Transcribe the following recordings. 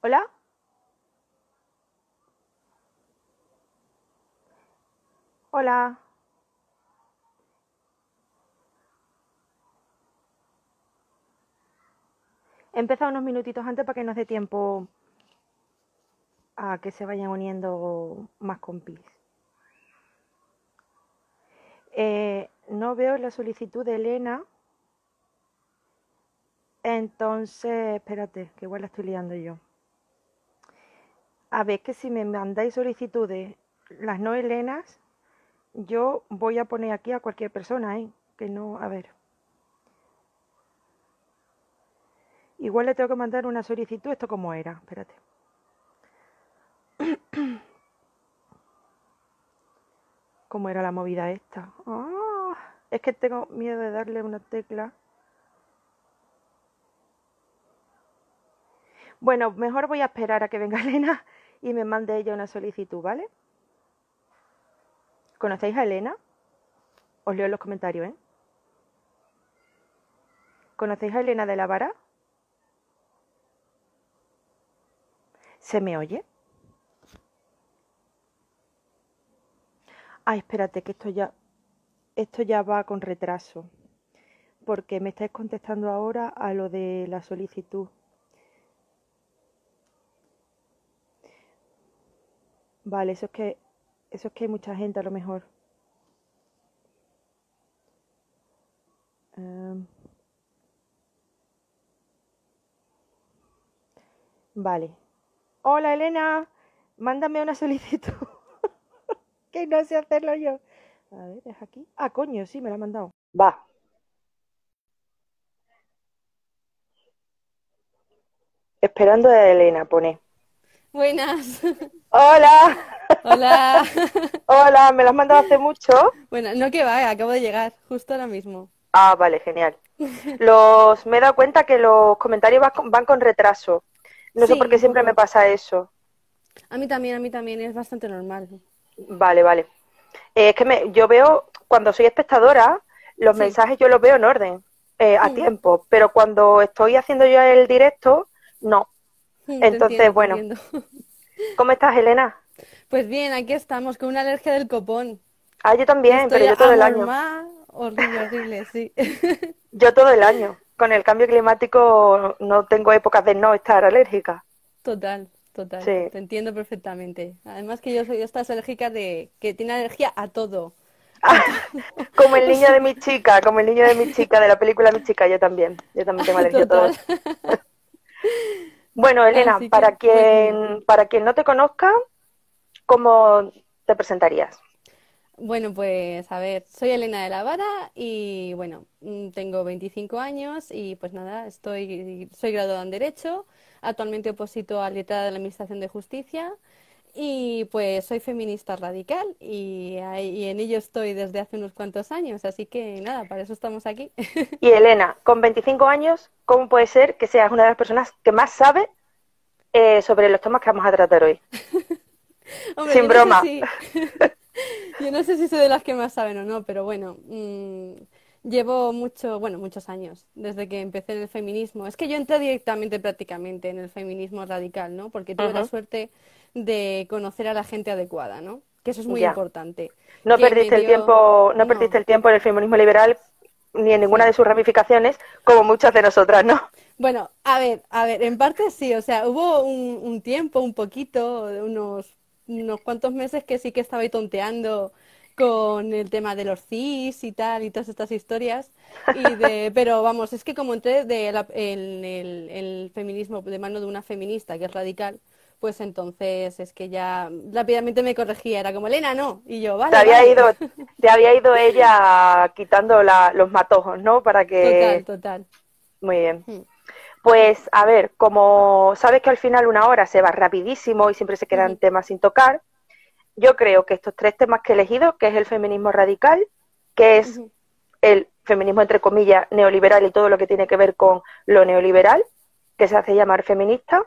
Hola, hola. He empezado unos minutitos antes para que nos dé tiempo a que se vayan uniendo más compis. No veo la solicitud de Elena, entonces espérate, que igual la estoy liando yo. A ver, que si me mandáis solicitudes, las no Elenas, yo voy a poner aquí a cualquier persona, ¿eh? Que no, a ver. Igual le tengo que mandar una solicitud, esto como era, espérate. ¿Cómo era la movida esta? Ah, es que tengo miedo de darle una tecla. Bueno, mejor voy a esperar a que venga Elena y me mande ella una solicitud, ¿vale? ¿Conocéis a Elena? Os leo en los comentarios, ¿eh? ¿Conocéis a Elena de la Vara? ¿Se me oye? Ah, espérate, que esto ya va con retraso, porque me estáis contestando ahora a lo de la solicitud. Vale, eso es que hay mucha gente a lo mejor. Em, vale. Hola Elena, mándame una solicitud, que no sé hacerlo yo. A ver, ¿es aquí? Ah, coño, sí, me la ha mandado. Va. Esperando a Elena, pone. Buenas. Hola, Hola. hola, ¿me la has mandado hace mucho? Bueno, no que va, acabo de llegar, justo ahora mismo. Ah, vale, genial. Me he dado cuenta que los comentarios van con retraso. No sé Sí, por qué un siempre me poco. pasa eso. A mí también, es bastante normal. Vale, vale. Es que yo veo, cuando soy espectadora, los Sí. mensajes yo los veo en orden, a Mm, tiempo, pero cuando estoy haciendo yo el directo, no. Te Entonces, entiendo, te bueno, entiendo. ¿cómo estás, Elena? Pues bien, aquí estamos con una alergia del copón. Ah, yo Y también, pero estoy yo todo el año. amormada, horrible, horrible, sí. Yo todo el año. Con el cambio climático no tengo épocas de no estar alérgica. Total, total. Sí. Te entiendo perfectamente. Además que yo soy de estas alérgicas de que tiene alergia a todo. A todo. Como el O niño sea, de mi chica, como el niño de mi chica, de la película Mi chica, yo también. Yo también tengo alergia a total. todo. Bueno, Elena, Así que, pues dime. para quien no te conozca, ¿cómo te presentarías? Bueno, pues a ver, soy Elena de la Vara y bueno, tengo 25 años y pues nada, soy graduada en Derecho, actualmente oposito a letrada de la Administración de Justicia y pues soy feminista radical y en ello estoy desde hace unos cuantos años, así que nada, para eso estamos aquí. Y Elena, con 25 años, ¿cómo puede ser que seas una de las personas que más sabe sobre los temas que vamos a tratar hoy? Hombre, Sin broma. yo no sé si soy de las que más saben o no, pero bueno, llevo muchos años desde que empecé en el feminismo. Es que yo entré directamente prácticamente en el feminismo radical, ¿no? Porque tuve la Ujú, suerte de conocer a la gente adecuada, ¿no? Que eso es muy ya. importante. Que me No perdiste no, el tiempo en el feminismo liberal ni en ninguna sí. de sus ramificaciones, como muchas de nosotras, ¿no? Bueno, a ver, en parte sí, o sea, hubo un tiempo, un poquito, unos cuantos meses que sí que estaba ahí tonteando con el tema de los CIS y tal, y todas estas historias, pero vamos, es que como entré en el feminismo de mano de una feminista que es radical, pues entonces es que ya rápidamente me corregía, era como, Elena, no, y yo, Te vale, había vale, ido, te había ido ella quitando los matojos, ¿no? Para total, que... total. Muy bien. Mm, Pues a ver, como sabes que al final una hora se va rapidísimo y siempre se quedan ujú, temas sin tocar, yo creo que estos tres temas que he elegido, que es el feminismo radical, que es ujú, el feminismo entre comillas neoliberal y todo lo que tiene que ver con lo neoliberal, que se hace llamar feminista,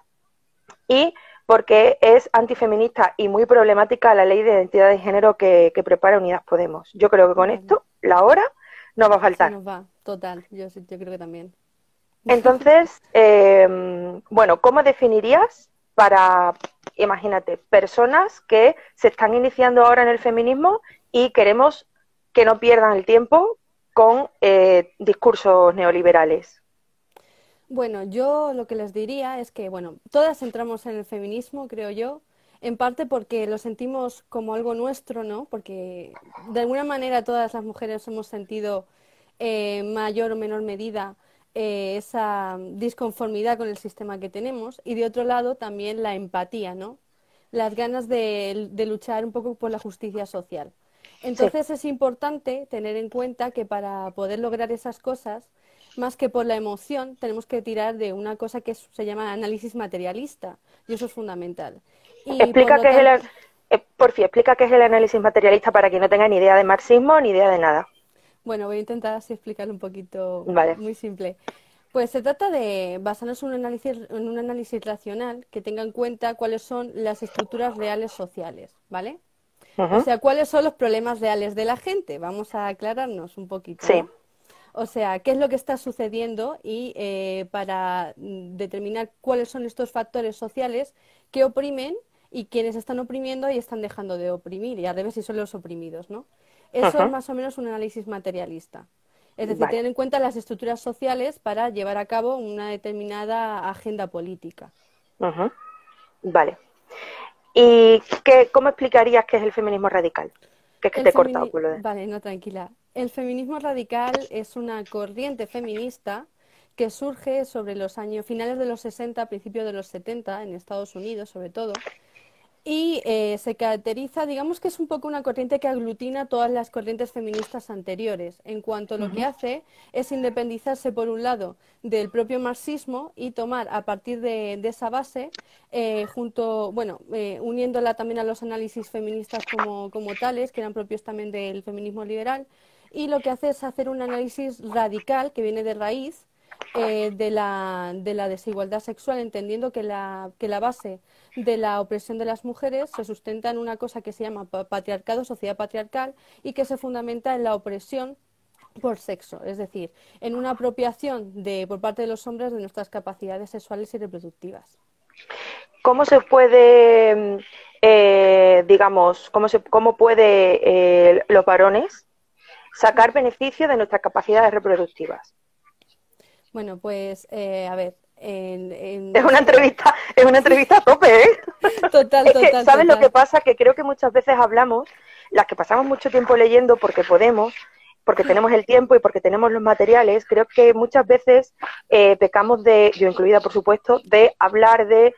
y porque es antifeminista y muy problemática la ley de identidad de género que prepara Unidas Podemos. Yo creo que con vale. esto la hora no va a Se faltar. nos va, total, yo creo que también. Entonces, bueno, ¿cómo definirías? para, imagínate, personas que se están iniciando ahora en el feminismo y queremos que no pierdan el tiempo con discursos neoliberales? Bueno, yo lo que les diría es que, bueno, todas entramos en el feminismo, creo yo, en parte porque lo sentimos como algo nuestro, ¿no? Porque de alguna manera todas las mujeres hemos sentido mayor o menor medida esa disconformidad con el sistema que tenemos y de otro lado también la empatía, ¿no? Las ganas de luchar un poco por la justicia social. Sí, Entonces es importante tener en cuenta que para poder lograr esas cosas, más que por la emoción, tenemos que tirar de una cosa que se llama análisis materialista, y eso es fundamental. Y por explica lo qué es tanto, porfi, explica qué es el análisis materialista para quien no tenga ni idea de marxismo ni idea de nada. bueno, voy a intentar así explicarlo un poquito Vale. muy simple. Pues se trata de basarnos en un análisis racional que tenga en cuenta cuáles son las estructuras reales sociales, ¿vale? O Ujú. sea, cuáles son los problemas reales de la gente. Vamos a aclararnos un poquito, Sí. ¿no? O sea, qué es lo que está sucediendo y para determinar cuáles son estos factores sociales que oprimen y quienes están oprimiendo y están dejando de oprimir, y al revés si son los oprimidos, ¿no? Eso es Ujú. más o menos un análisis materialista. Es decir, Vale. tener en cuenta las estructuras sociales para llevar a cabo una determinada agenda política. Ujú. Vale. ¿Y cómo explicarías qué es el feminismo radical? Que es que te he cortado por lo de... Vale, no, tranquila. El feminismo radical es una corriente feminista que surge sobre los años finales de los 60, principios de los 70, en Estados Unidos sobre todo, y se caracteriza, digamos que es un poco una corriente que aglutina todas las corrientes feministas anteriores, en cuanto lo que Ujú. hace es independizarse, por un lado, del propio marxismo y tomar a partir de esa base, bueno, uniéndola también a los análisis feministas como tales, que eran propios también del feminismo liberal, y lo que hace es hacer un análisis radical que viene de raíz de la desigualdad sexual, entendiendo que la base de la opresión de las mujeres se sustenta en una cosa que se llama patriarcado, sociedad patriarcal, y que se fundamenta en la opresión por sexo, es decir, en una apropiación por parte de los hombres de nuestras capacidades sexuales y reproductivas. ¿Cómo se puede, digamos, cómo puede los varones sacar beneficio de nuestras capacidades reproductivas? Bueno, pues a ver, Es una entrevista a tope, ¿eh? total, Es que, total, ¿sabes lo que total. pasa? Que creo que muchas veces hablamos, las que pasamos mucho tiempo leyendo porque podemos, porque tenemos el tiempo y porque tenemos los materiales, creo que muchas veces pecamos de, yo incluida por supuesto, de hablar de,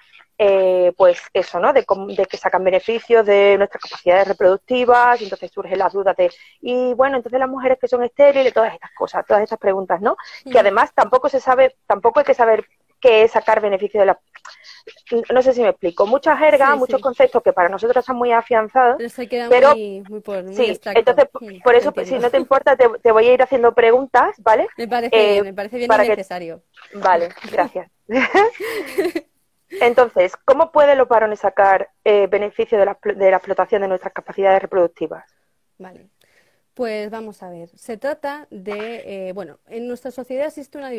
pues eso, ¿no? De que sacan beneficios de nuestras capacidades reproductivas, y entonces surgen las dudas de, y bueno, entonces las mujeres que son estériles, todas estas cosas, todas estas preguntas, ¿no? Que Ujú. además tampoco se sabe, tampoco hay que saber qué es sacar beneficio de la... No sé si me explico. Mucha jerga, Sí, muchos sí, conceptos que para nosotros están muy afianzados, pero se queda pero muy sí, abstracto. entonces por Te eso, si entiendo. no te importa, te voy a ir haciendo preguntas, ¿vale? Eh, Me parece bien y para que... necesario. Vale, gracias. Entonces, ¿cómo pueden los varones sacar beneficio de la explotación de nuestras capacidades reproductivas? Vale. Pues vamos a ver. Se trata bueno, en nuestra sociedad existe una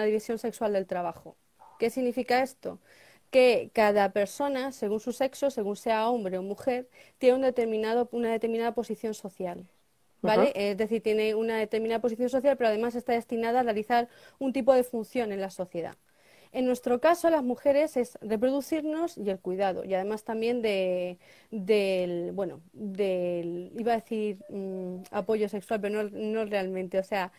división sexual del trabajo. ¿Qué significa esto? Que cada persona, según su sexo, según sea hombre o mujer, tiene una determinada posición social. Ujú. ¿Vale? Es decir, tiene una determinada posición social, pero además está destinada a realizar un tipo de función en la sociedad. En nuestro caso, las mujeres es reproducirnos y el cuidado, y además también iba a decir apoyo sexual, pero no realmente, o sea,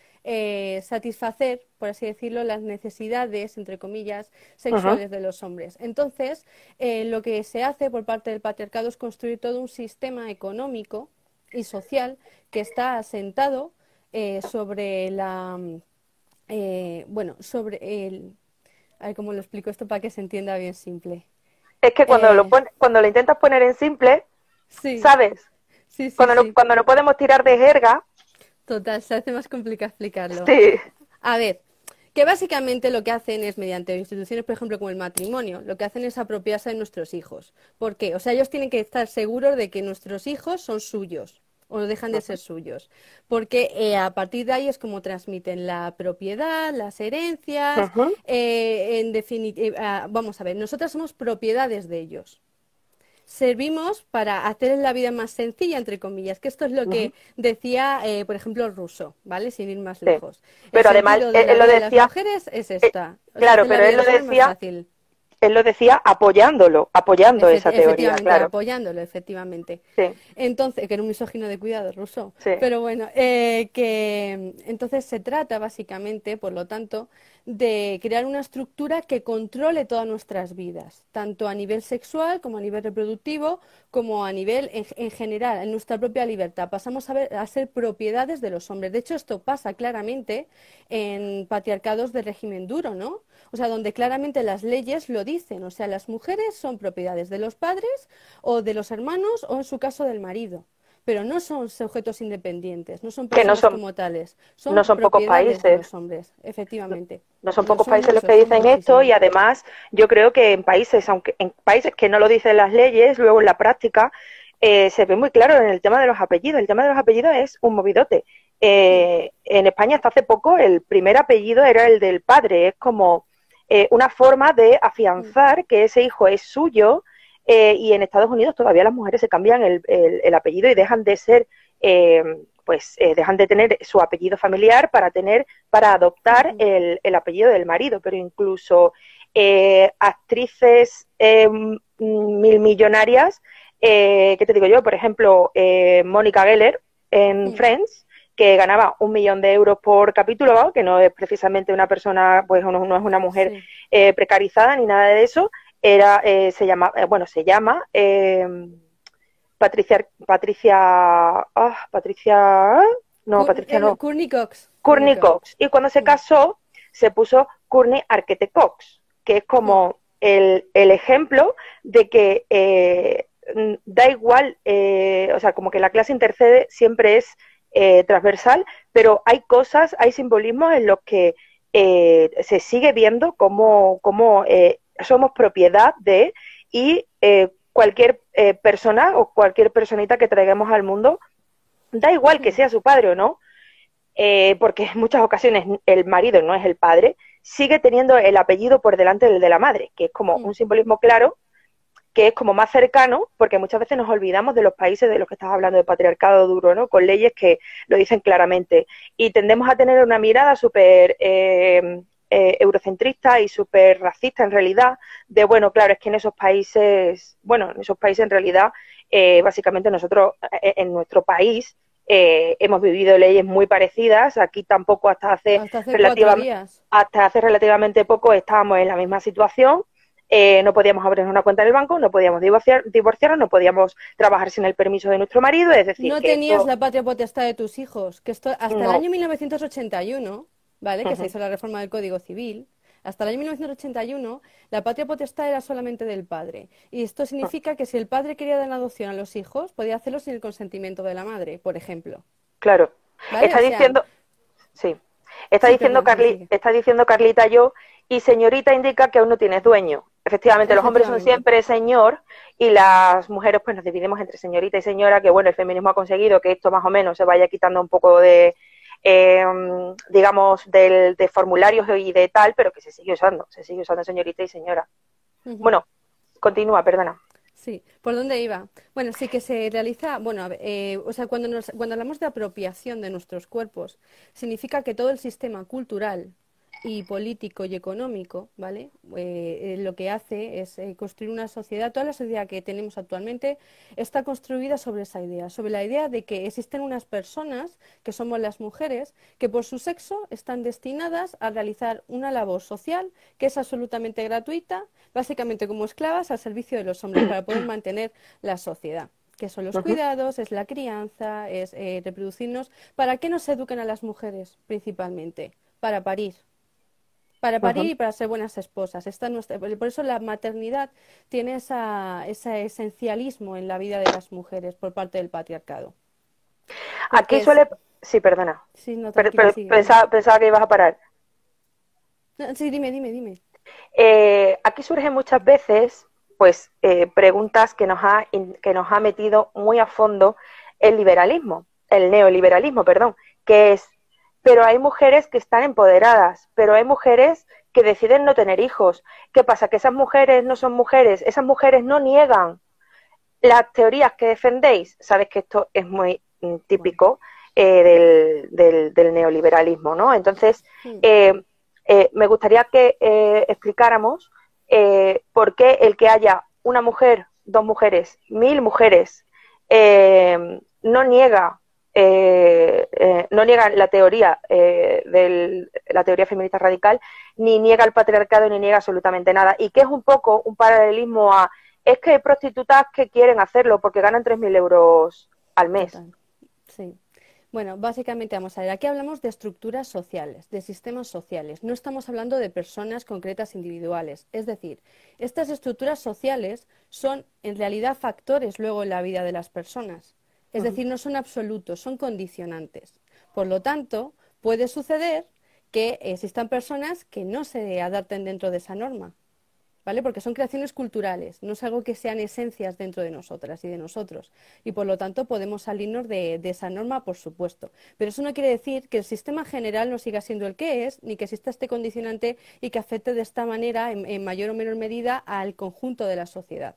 satisfacer, por así decirlo, las necesidades, entre comillas, Ujú. sexuales de los hombres. Entonces, lo que se hace por parte del patriarcado es construir todo un sistema económico y social que está asentado sobre sobre el a ver cómo lo explico esto para que se entienda bien simple. Es que Eh, cuando lo intentas poner en simple, sí, ¿sabes? sí, sí, sí. Cuando no podemos tirar de jerga, Total, se hace más complicado explicarlo. sí. A ver, que básicamente lo que hacen es, mediante instituciones, por ejemplo, como el matrimonio, lo que hacen es apropiarse de nuestros hijos. ¿Por qué? O sea, ellos tienen que estar seguros de que nuestros hijos son suyos. o dejan de ser suyos, porque a partir de ahí es como transmiten la propiedad, las herencias, Ujú. en definitiva, vamos a ver, nosotras somos propiedades de ellos. Servimos para hacer la vida más sencilla, entre comillas, que esto es lo Ujú. que decía, por ejemplo, Rousseau, ¿vale? Sin ir más Sí. lejos. El Pero además, sentido de la él lo vida de las decía, mujeres es eh, esta, o sea, claro, hacer la pero vida de los hombres más fácil. él lo decía apoyando esa teoría, Efectivamente, claro. apoyándolo, efectivamente. Sí, Entonces, que era un misógino de cuidado, Rousseau. sí. Pero bueno, que entonces se trata básicamente, por lo tanto, de crear una estructura que controle todas nuestras vidas, tanto a nivel sexual como a nivel reproductivo, como a nivel en general, en nuestra propia libertad. Pasamos a ser propiedades de los hombres. De hecho, esto pasa claramente en patriarcados de régimen duro, ¿no? O sea, donde claramente las leyes lo dicen. O sea, las mujeres son propiedades de los padres o de los hermanos o en su caso del marido. Pero no son sujetos independientes, no son Que personas como tales, no son son pocos propiedades de países. los hombres, efectivamente. No son No pocos son países los que muchos, son dicen esto y muchísimos. además yo creo que en países, aunque en países que no lo dicen las leyes, luego en la práctica se ve muy claro en el tema de los apellidos. El tema de los apellidos es un movidote. Mm, En España hasta hace poco el primer apellido era el del padre. Es como una forma de mm, afianzar que ese hijo es suyo y en Estados Unidos todavía las mujeres se cambian el apellido y dejan de ser dejan de tener su apellido familiar para adoptar ujú. el apellido del marido, pero incluso actrices mil millonarias, ¿qué te digo yo? Por ejemplo, Mónica Geller en Mm, Friends, que ganaba 1 millón de euros por capítulo, ¿no? Que no es precisamente una persona, pues no es una mujer sí. precarizada ni nada de eso, era, se llama Patricia no, Courtney Cox. Courtney Courtney Cox. Cox. Y cuando se Mm, casó, se puso Courtney Arquette Cox, que es mm, como el ejemplo de que da igual, o sea, como que la clase intercede siempre es transversal, pero hay cosas, hay simbolismos en los que se sigue viendo como somos propiedad de y cualquier persona o cualquier personita que traigamos al mundo, da igual que mm, sea su padre o no, porque en muchas ocasiones el marido no es el padre, sigue teniendo el apellido por delante del de la madre, que es como mm. un simbolismo claro, que es como más cercano, porque muchas veces nos olvidamos de los países de los que estás hablando de patriarcado duro, ¿no? Con leyes que lo dicen claramente. Y tendemos a tener una mirada súper eurocentrista y súper racista en realidad, de bueno, claro, es que en esos países en realidad, básicamente nosotros en nuestro país hemos vivido leyes muy parecidas, aquí tampoco Hasta hace 4 días. hasta hace relativamente poco estábamos en la misma situación, no podíamos abrir una cuenta en el banco, no podíamos divorciarnos, no podíamos trabajar sin el permiso de nuestro marido, es decir, No que tenías esto la patria potestad de tus hijos, que esto hasta el no. año 1981, ¿vale? Que se Ujú, hizo la reforma del Código Civil. Hasta el año 1981, la patria potestad era solamente del padre. Y esto ujú. significa que si el padre quería dar en adopción a los hijos, podía hacerlo sin el consentimiento de la madre, por ejemplo. Claro. ¿Vale? Está O sea, diciendo, sí, sí, perdón, sí, sigue. está diciendo Carlita yo, y señorita indica que aún no tienes dueño. Efectivamente, los hombres son Efectivamente. siempre señor y las mujeres pues nos dividimos entre señorita y señora, que bueno, el feminismo ha conseguido que esto más o menos se vaya quitando un poco de, eh, digamos, de formularios y de tal, pero que se sigue usando señorita y señora. Ujú. Bueno, continúa, perdona. Sí, ¿por dónde iba? Bueno, sí que se realiza, bueno, o sea, cuando hablamos de apropiación de nuestros cuerpos, significa que todo el sistema cultural y político y económico, ¿vale? Lo que hace es construir una sociedad, toda la sociedad que tenemos actualmente está construida sobre esa idea, sobre la idea de que existen unas personas, que somos las mujeres, que por su sexo están destinadas a realizar una labor social que es absolutamente gratuita, básicamente como esclavas al servicio de los hombres para poder mantener la sociedad, que son los Ujú, cuidados, es la crianza, es reproducirnos. ¿Para qué nos educan a las mujeres principalmente? Para parir. Para parir ujú. y para ser buenas esposas. Por eso la maternidad tiene ese esencialismo en la vida de las mujeres por parte del patriarcado. Aquí Porque es... suele, sí, perdona, Sí, no, tranquila, sigue. pensaba que ibas a parar. No, sí, dime. Aquí surgen muchas veces, pues, preguntas que nos ha metido muy a fondo el neoliberalismo, perdón, que es, pero hay mujeres que están empoderadas, pero hay mujeres que deciden no tener hijos. ¿Qué pasa? Que esas mujeres no son mujeres, esas mujeres no niegan las teorías que defendéis. Sabes que esto es muy típico del neoliberalismo, ¿no? Entonces, me gustaría que explicáramos por qué el que haya una mujer, dos mujeres, 1000 mujeres, no niega la teoría la teoría feminista radical, ni niega el patriarcado, ni niega absolutamente nada, y que es un poco un paralelismo a, es que hay prostitutas que quieren hacerlo porque ganan 3.000 euros al mes. Total. Sí. Bueno, básicamente vamos a ver, aquí hablamos de estructuras sociales, de sistemas sociales, no estamos hablando de personas concretas individuales. Es decir, estas estructuras sociales son en realidad factores luego en la vida de las personas. Es decir, no son absolutos, son condicionantes. Por lo tanto, puede suceder que existan personas que no se adapten dentro de esa norma. ¿Vale? Porque son creaciones culturales, no es algo que sean esencias dentro de nosotras y de nosotros. Y por lo tanto podemos salirnos de esa norma, por supuesto. Pero eso no quiere decir que el sistema general no siga siendo el que es, ni que exista este condicionante y que afecte de esta manera, en mayor o menor medida, al conjunto de la sociedad.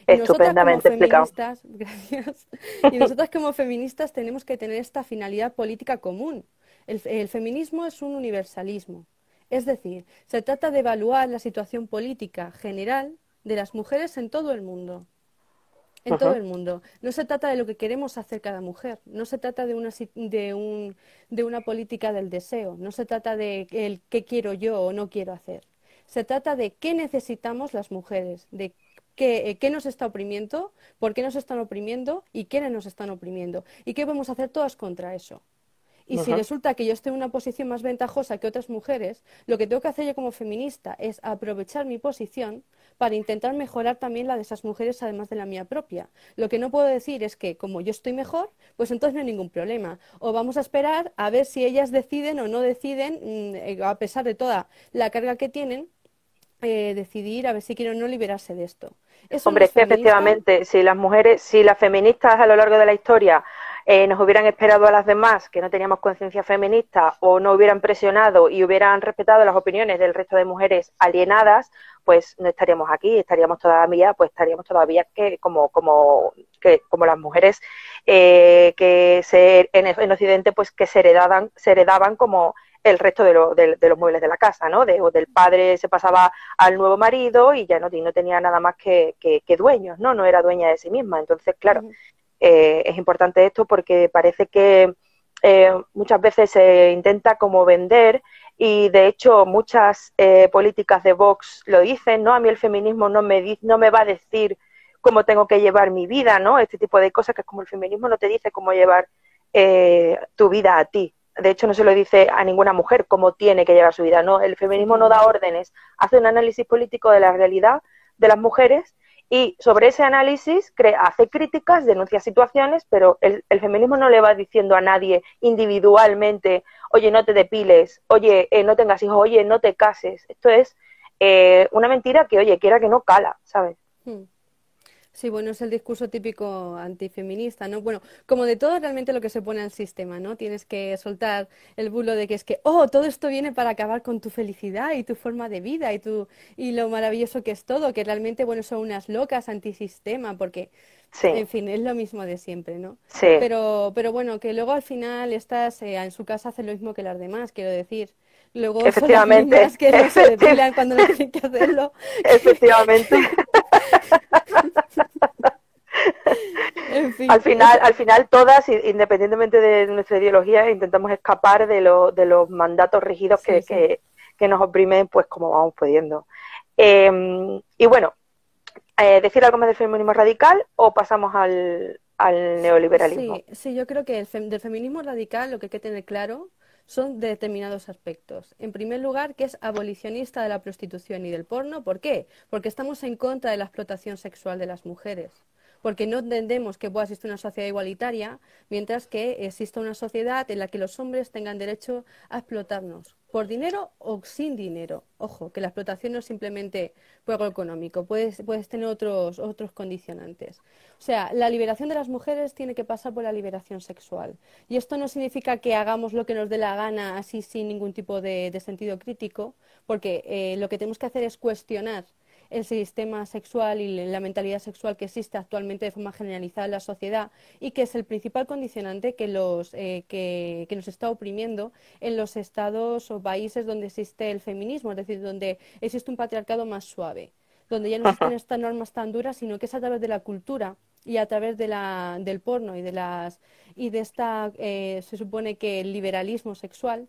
Y nosotras como feministas, gracias, y nosotras como feministas tenemos que tener esta finalidad política común. El feminismo es un universalismo. Es decir, se trata de evaluar la situación política general de las mujeres en todo el mundo. En todo el mundo. No se trata de lo que queremos hacer cada mujer, no se trata de una política del deseo, no se trata de el qué quiero yo o no quiero hacer. Se trata de qué necesitamos las mujeres, de qué nos está oprimiendo, por qué nos están oprimiendo y quiénes nos están oprimiendo. Y qué podemos hacer todas contra eso. Y si resulta que yo estoy en una posición más ventajosa que otras mujeres, lo que tengo que hacer yo como feminista es aprovechar mi posición para intentar mejorar también la de esas mujeres, además de la mía propia. Lo que no puedo decir es que como yo estoy mejor, pues entonces no hay ningún problema. O vamos a esperar a ver si ellas deciden o no deciden, a pesar de toda la carga que tienen, decidir a ver si quieren o no liberarse de esto. ¿Eso Hombre, no es es que feminista? efectivamente, si las feministas a lo largo de la historia nos hubieran esperado a las demás, que no teníamos conciencia feminista, o no hubieran presionado y hubieran respetado las opiniones del resto de mujeres alienadas, pues no estaríamos aquí, estaríamos todavía que como las mujeres en Occidente, pues que se heredaban como el resto de los muebles de la casa, ¿no? Del padre se pasaba al nuevo marido y ya no tenía nada más que dueños, ¿no? No era dueña de sí misma. Entonces, claro, es importante esto porque parece que muchas veces se intenta como vender, y de hecho muchas políticas de Vox lo dicen, ¿no? A mí el feminismo no me va a decir cómo tengo que llevar mi vida, ¿no? Este tipo de cosas, que es como el feminismo no te dice cómo llevar tu vida a ti. De hecho, no se lo dice a ninguna mujer cómo tiene que llevar su vida, ¿no? El feminismo no da órdenes, hace un análisis político de la realidad de las mujeres y sobre ese análisis hace críticas, denuncia situaciones, pero el feminismo no le va diciendo a nadie individualmente, oye, no te depiles, oye, no tengas hijos, oye, no te cases. Esto es una mentira que, oye, quiera que no cala, ¿sabes? Sí, bueno, es el discurso típico antifeminista, ¿no? Bueno, como de todo realmente lo que se pone al sistema, ¿no? Tienes que soltar el bulo de que es que, oh, todo esto viene para acabar con tu felicidad y tu forma de vida y lo maravilloso que es todo, que realmente, bueno, son unas locas antisistema, porque, en fin, es lo mismo de siempre, ¿no? Sí. Pero bueno, que luego al final estas en su casa hacen lo mismo que las demás, quiero decir. Luego son las mismas que no se depilan cuando no tienen que hacerlo. Efectivamente. En fin, al final todas, independientemente de nuestra ideología, intentamos escapar de los mandatos rígidos que nos oprimen, pues como vamos pudiendo. Y bueno, ¿decir algo más del feminismo radical o pasamos al neoliberalismo? Sí, yo creo que del feminismo radical lo que hay que tener claro son determinados aspectos. En primer lugar, que es abolicionista de la prostitución y del porno. ¿Por qué? Porque estamos en contra de la explotación sexual de las mujeres. Porque no entendemos que pueda existir una sociedad igualitaria mientras que exista una sociedad en la que los hombres tengan derecho a explotarnos por dinero o sin dinero. Ojo, que la explotación no es simplemente por algo económico, puedes tener otros condicionantes. O sea, la liberación de las mujeres tiene que pasar por la liberación sexual. Y esto no significa que hagamos lo que nos dé la gana así sin ningún tipo de sentido crítico, porque lo que tenemos que hacer es cuestionar el sistema sexual y la mentalidad sexual que existe actualmente de forma generalizada en la sociedad y que es el principal condicionante que nos está oprimiendo en los estados o países donde existe el feminismo, es decir, donde existe un patriarcado más suave, donde ya no existen estas normas tan duras, sino que es a través de la cultura y a través del porno y de esta se supone que el liberalismo sexual,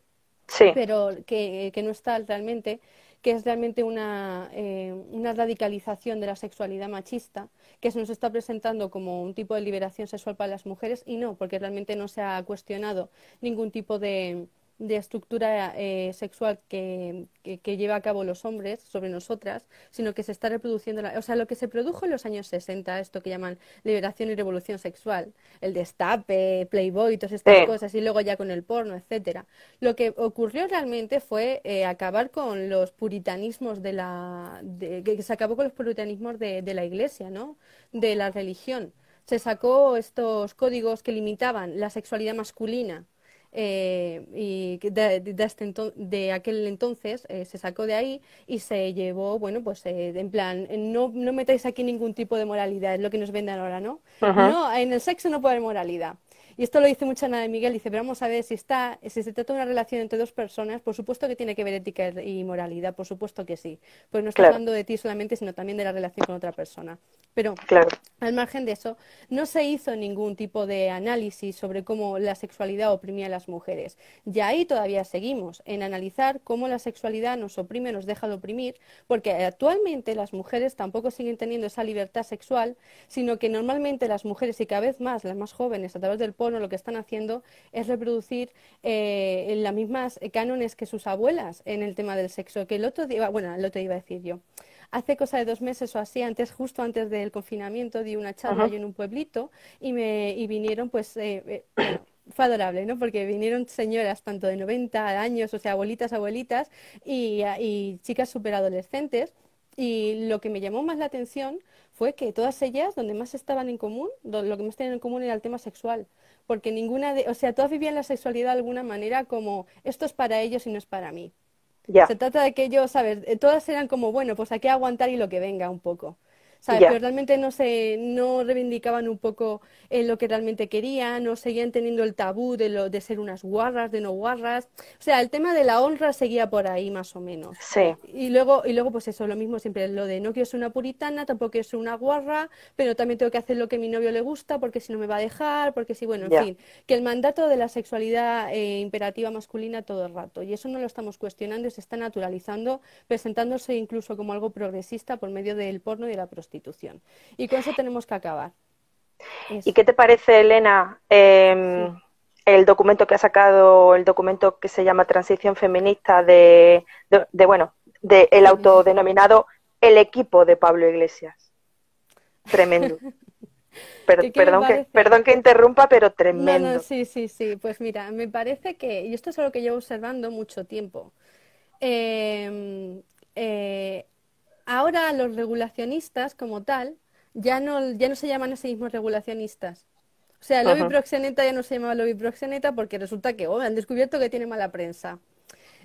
Sí. pero que no está realmente, que es realmente una radicalización de la sexualidad machista, que se nos está presentando como un tipo de liberación sexual para las mujeres y no, porque realmente no se ha cuestionado ningún tipo de estructura sexual que lleva a cabo los hombres sobre nosotras, sino que se está reproduciendo, o sea, lo que se produjo en los años 60, esto que llaman liberación y revolución sexual, el destape, Playboy, todas estas Sí. cosas, y luego ya con el porno, etcétera. Lo que ocurrió realmente fue acabar con los puritanismos que se acabó con los puritanismos de la Iglesia, ¿no? De la religión. Se sacó estos códigos que limitaban la sexualidad masculina y de aquel entonces se sacó de ahí y se llevó, bueno, pues en plan, no metáis aquí ningún tipo de moralidad, es lo que nos venden ahora, ¿no? Ujú. No, en el sexo no puede haber moralidad. Y esto lo dice mucho Ana de Miguel, dice, pero vamos a ver, si se trata de una relación entre dos personas, por supuesto que tiene que ver ética y moralidad, por supuesto que sí. Pues no estás Claro, hablando de ti solamente, sino también de la relación con otra persona. Pero claro. al margen de eso, no se hizo ningún tipo de análisis sobre cómo la sexualidad oprimía a las mujeres. Y ahí todavía seguimos, en analizar cómo la sexualidad nos oprime, nos deja de oprimir, porque actualmente las mujeres tampoco siguen teniendo esa libertad sexual, sino que normalmente las mujeres, y cada vez más las más jóvenes, a través del porno, lo que están haciendo es reproducir las mismas cánones que sus abuelas en el tema del sexo. Que el otro día, bueno, el otro día iba a decir yo. Hace cosa de 2 meses o así, justo antes del confinamiento, di una charla Ujú. yo en un pueblito y vinieron, pues, bueno, fue adorable, ¿no? Porque vinieron señoras tanto de 90 años, o sea, abuelitas, abuelitas, y chicas superadolescentes. Y lo que me llamó más la atención fue que todas ellas, donde más estaban en común, lo que más tenían en común era el tema sexual. Porque o sea, todas vivían la sexualidad de alguna manera como esto es para ellos y no es para mí. Ya, Se trata de que ellos, ¿sabes? Todas eran como, bueno, pues hay que aguantar y lo que venga un poco. ¿Sabes? ya. Pero realmente no reivindicaban un poco lo que realmente querían, no seguían teniendo el tabú de ser unas guarras, de no guarras. O sea, el tema de la honra seguía por ahí más o menos. Sí, Y luego, pues eso, lo mismo siempre, lo de no quiero ser una puritana, tampoco quiero ser una guarra, pero también tengo que hacer lo que a mi novio le gusta, porque si no me va a dejar, porque si, bueno, en ya. fin, que el mandato de la sexualidad imperativa masculina todo el rato. Y eso no lo estamos cuestionando y se está naturalizando, presentándose incluso como algo progresista por medio del porno y de la prostitución. Y con eso tenemos que acabar. ¿Y Eso. qué te parece, Elena, Sí. el documento que ha sacado, el documento que se llama Transición Feminista bueno, de el autodenominado El equipo de Pablo Iglesias? Tremendo. ¿Qué me parece? Perdón que interrumpa, pero No, no, tremendo. sí, sí, sí. Pues mira, me parece y esto es algo que llevo observando mucho tiempo. Eh, eh, Ahora los regulacionistas como tal ya no se llaman a sí mismos regulacionistas. O sea, el lobby Ujú. proxeneta ya no se llama lobby proxeneta porque resulta que han descubierto que tiene mala prensa.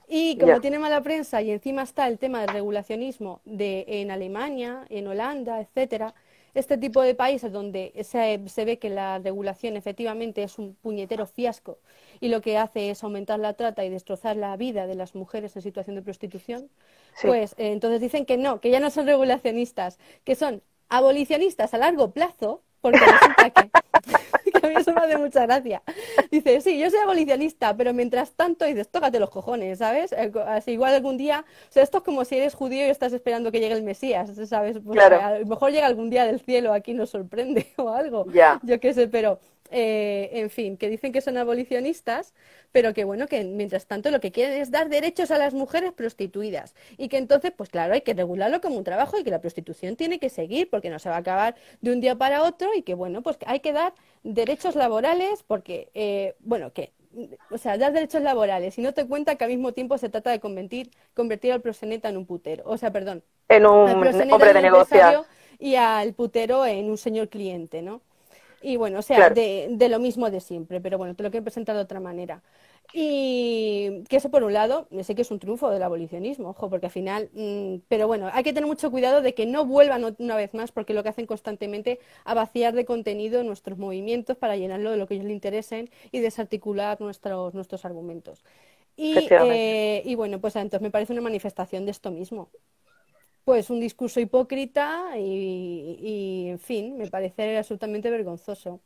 Y como Ya, tiene mala prensa y encima está el tema del regulacionismo en Alemania, en Holanda, etcétera, este tipo de países donde se ve que la regulación efectivamente es un puñetero fiasco y lo que hace es aumentar la trata y destrozar la vida de las mujeres en situación de prostitución, sí. pues entonces dicen que no, que ya no son regulacionistas, que son abolicionistas a largo plazo, porque resulta que que a mí eso me hace mucha gracia. Dice, sí, yo soy abolicionista, pero mientras tanto, dices, tócate los cojones, ¿sabes? Así igual algún día, o sea, esto es como si eres judío y estás esperando que llegue el Mesías, ¿sabes? Pues Claro, a lo mejor llega algún día del cielo, aquí nos sorprende o algo, ya. yo qué sé, pero en fin, que dicen que son abolicionistas, pero que bueno, que mientras tanto lo que quieren es dar derechos a las mujeres prostituidas y que entonces, pues claro, hay que regularlo como un trabajo y que la prostitución tiene que seguir porque no se va a acabar de un día para otro y que bueno, pues hay que dar derechos laborales porque, bueno, que o sea, das derechos laborales y no te cuenta que al mismo tiempo se trata de convertir al proxeneta en un putero, o sea, perdón, En al un proxeneta hombre en de un negociar, empresario y al putero en un señor cliente, ¿no? Y bueno, o sea, claro. de lo mismo de siempre, pero bueno, te lo quiero presentar de otra manera. Y que eso por un lado, sé que es un triunfo del abolicionismo, ojo, porque al final, pero bueno, hay que tener mucho cuidado de que no vuelvan una vez más, porque lo que hacen constantemente a vaciar de contenido nuestros movimientos para llenarlo de lo que ellos les interesen y desarticular nuestros argumentos. Efectivamente. Y bueno, pues entonces me parece una manifestación de esto mismo. Pues un discurso hipócrita en fin, me parece absolutamente vergonzoso.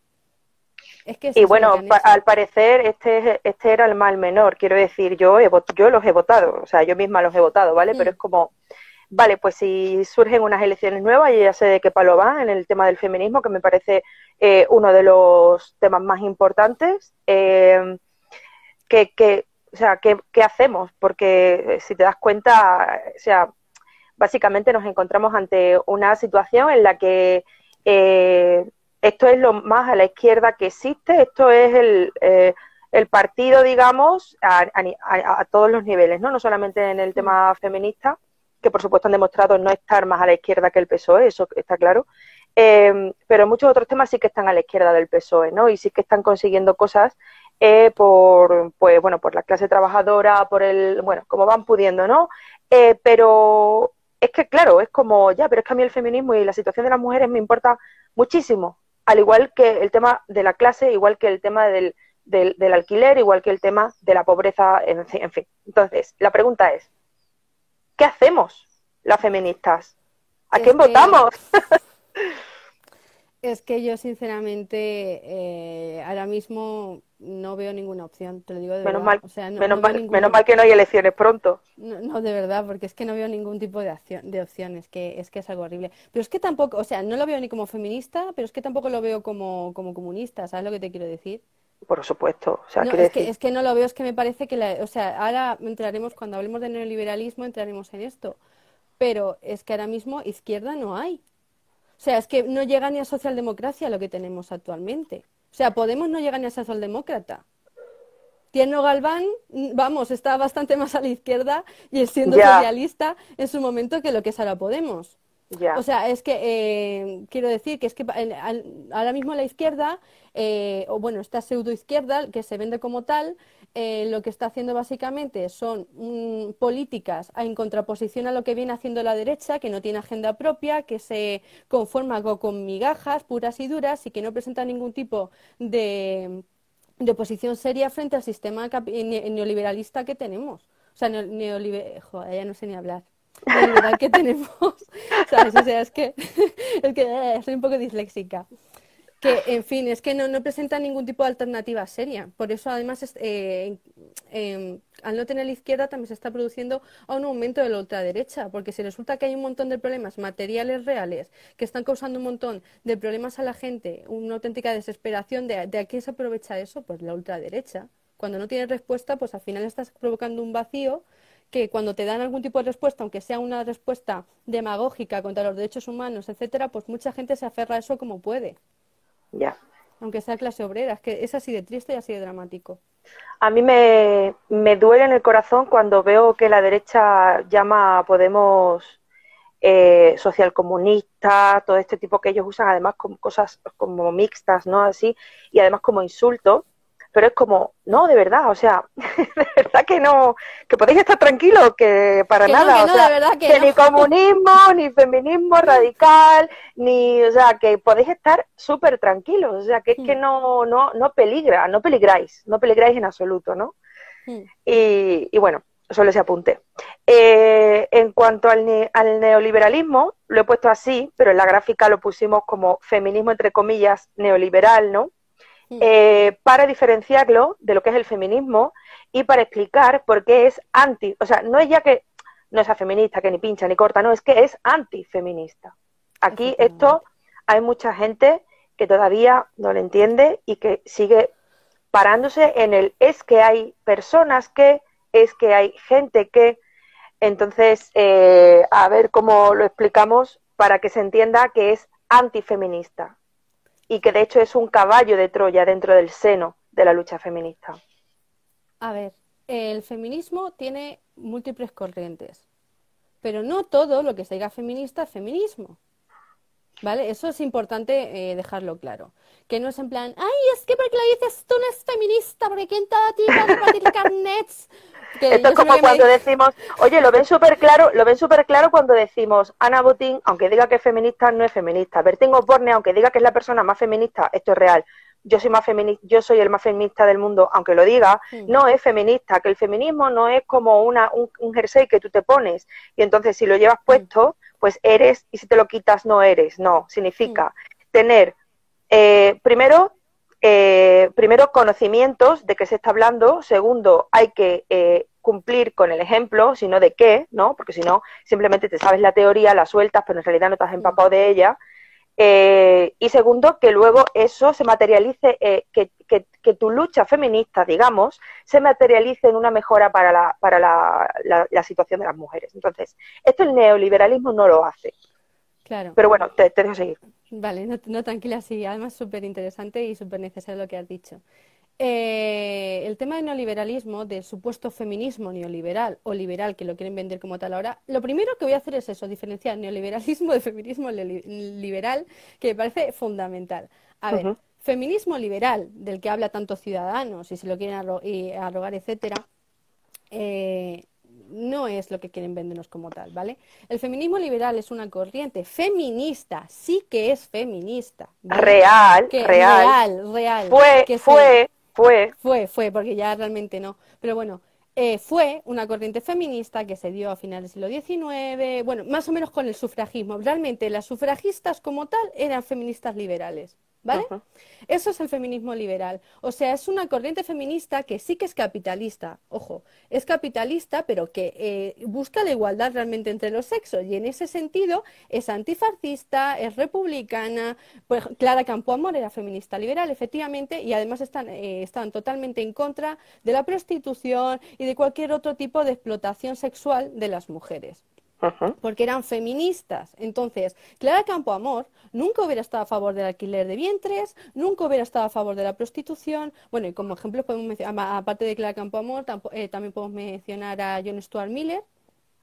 Es que es Y eso lo que bueno, han hecho. al parecer este era el mal menor, quiero decir, yo los he votado, o sea, yo misma los he votado, ¿vale? Pero Mm, es como, vale, pues si surgen unas elecciones nuevas, yo ya sé de qué palo va en el tema del feminismo, que me parece uno de los temas más importantes, o sea, ¿qué hacemos? Porque si te das cuenta, o sea, básicamente nos encontramos ante una situación en la que esto es lo más a la izquierda que existe, esto es el partido, digamos, a todos los niveles, ¿no? No solamente en el mm. tema feminista, que por supuesto han demostrado no estar más a la izquierda que el PSOE, eso está claro, pero muchos otros temas sí que están a la izquierda del PSOE, ¿no? Y sí que están consiguiendo cosas pues, bueno, por la clase trabajadora, bueno, como van pudiendo, ¿no? Pero es que, claro, es como, ya, pero es que a mí el feminismo y la situación de las mujeres me importa muchísimo, al igual que el tema de la clase, igual que el tema del alquiler, igual que el tema de la pobreza, en fin. Entonces, la pregunta es, ¿qué hacemos las feministas? ¿A Es quién que, votamos? es que yo sinceramente ahora mismo no veo ninguna opción, te lo digo de Menos verdad. mal, O sea, no veo menos mal que no hay elecciones pronto. no, no, de verdad, porque es que no veo ningún tipo de opciones, que es algo horrible. Pero es que tampoco, o sea, no lo veo ni como feminista, pero es que tampoco lo veo como comunista, ¿sabes lo que te quiero decir? Por supuesto, o sea, No, quiere decir, es que no lo veo, es que me parece que o sea, ahora entraremos, cuando hablemos de neoliberalismo, entraremos en esto. Pero es que ahora mismo izquierda no hay. O sea, es que no llega ni a socialdemocracia lo que tenemos actualmente. O sea, Podemos no llega ni a socialdemócrata. Tierno Galván, vamos, está bastante más a la izquierda y es siendo ya, socialista en su momento que lo que es ahora Podemos. O ya, sea, es que quiero decir que es que ahora mismo la izquierda, o bueno, esta pseudoizquierda que se vende como tal, lo que está haciendo básicamente son políticas en contraposición a lo que viene haciendo la derecha, que no tiene agenda propia, que se conforma con migajas puras y duras y que no presenta ningún tipo de, de oposición seria frente al sistema neoliberalista que tenemos. O sea, joder, ya no sé ni hablar neoliberal que tenemos, ¿sabes? O sea, es que soy un poco disléxica. Que, en fin, es que no presenta ningún tipo de alternativa seria. Por eso, además, al no tener la izquierda, también se está produciendo un aumento de la ultraderecha, porque si resulta que hay un montón de problemas materiales reales que están causando un montón de problemas a la gente, una auténtica desesperación, ¿de a quién se aprovecha eso? Pues la ultraderecha. Cuando no tienes respuesta, pues al final estás provocando un vacío que cuando te dan algún tipo de respuesta, aunque sea una respuesta demagógica contra los derechos humanos, etcétera, pues mucha gente se aferra a eso como puede, ya. aunque sea clase obrera. Es que es así de triste y así de dramático. A mí me duele en el corazón cuando veo que la derecha llama a Podemos socialcomunista, todo este tipo que ellos usan además como cosas como mixtas, ¿no? Así, y además como insultos, pero es como, no, de verdad, o sea, de verdad que no, que podéis estar tranquilos, que para nada, Que o no, de sea, verdad que que no. ni comunismo, ni feminismo radical, ni, o sea, que podéis estar súper tranquilos, o sea, que es que no peligra, no peligráis en absoluto, ¿no? Y bueno, solo ese apunte. En cuanto al neoliberalismo, lo he puesto así, pero en la gráfica lo pusimos como feminismo entre comillas neoliberal, ¿no? Para diferenciarlo de lo que es el feminismo y para explicar por qué es anti, o sea, no es ya que no es feminista, que ni pincha ni corta, no, es que es antifeminista. Aquí esto Efectivamente. hay mucha gente que todavía no lo entiende y que sigue parándose en el es que hay personas que, es que hay gente que, entonces, a ver cómo lo explicamos para que se entienda que es antifeminista y que de hecho es un caballo de Troya dentro del seno de la lucha feminista. A ver, el feminismo tiene múltiples corrientes, pero no todo lo que se diga feminista es feminismo. ¿Vale? Eso es importante dejarlo claro. Que no es en plan, ay, es que porque lo dices tú no es feminista, porque ¿quién te da a ti para repartir carnets? Que Esto yo es siempre como que me... cuando decimos, oye, lo ven súper claro cuando decimos, Ana Botín, aunque diga que es feminista, no es feminista. Bertín Osborne, aunque diga que es la persona más feminista, esto es real. Yo soy más feminista, yo soy el más feminista del mundo, aunque lo diga, Mm, no es feminista, que el feminismo no es como un jersey que tú te pones y entonces si lo llevas mm, puesto, pues eres y si te lo quitas no eres. No, mm, significa tener primero primero, conocimientos de qué se está hablando. Segundo, hay que cumplir con el ejemplo, sino de qué, ¿no? Porque si no, simplemente te sabes la teoría, la sueltas, pero en realidad no te has mm. empapado de ella. Y segundo, que luego eso se materialice, que tu lucha feminista, digamos, se materialice en una mejora para la situación de las mujeres. Entonces, esto el neoliberalismo no lo hace. Claro. Pero bueno, te dejo seguir. Vale, no, no, tranquila, sí, además súper interesante y súper necesario lo que has dicho. El tema del neoliberalismo, del supuesto feminismo neoliberal o liberal, que lo quieren vender como tal ahora, lo primero que voy a hacer es eso, diferenciar neoliberalismo de feminismo liberal, que me parece fundamental. A Uh ver, -huh. feminismo liberal, del que habla tanto Ciudadanos y se lo quieren arrogar, etcétera, eh, no es lo que quieren vendernos como tal, ¿vale? El feminismo liberal es una corriente feminista, sí que es feminista, ¿vale? Real, Que real. real, Fue, que se fue, fue. porque ya realmente no. Pero bueno, fue una corriente feminista que se dio a finales del siglo XIX, bueno, más o menos con el sufragismo. Realmente las sufragistas como tal eran feministas liberales, ¿vale? Ujú. Eso es el feminismo liberal. O sea, es una corriente feminista que sí que es capitalista, ojo, es capitalista, pero que busca la igualdad realmente entre los sexos. Y en ese sentido es antifascista, es republicana. Pues Clara Campoamor era feminista liberal, efectivamente, y además están totalmente en contra de la prostitución y de cualquier otro tipo de explotación sexual de las mujeres Ujú. porque eran feministas. Entonces, Clara Campoamor nunca hubiera estado a favor del alquiler de vientres, nunca hubiera estado a favor de la prostitución. Bueno, y como ejemplo podemos mencionar, aparte de Clara Campoamor, también podemos mencionar a John Stuart Miller,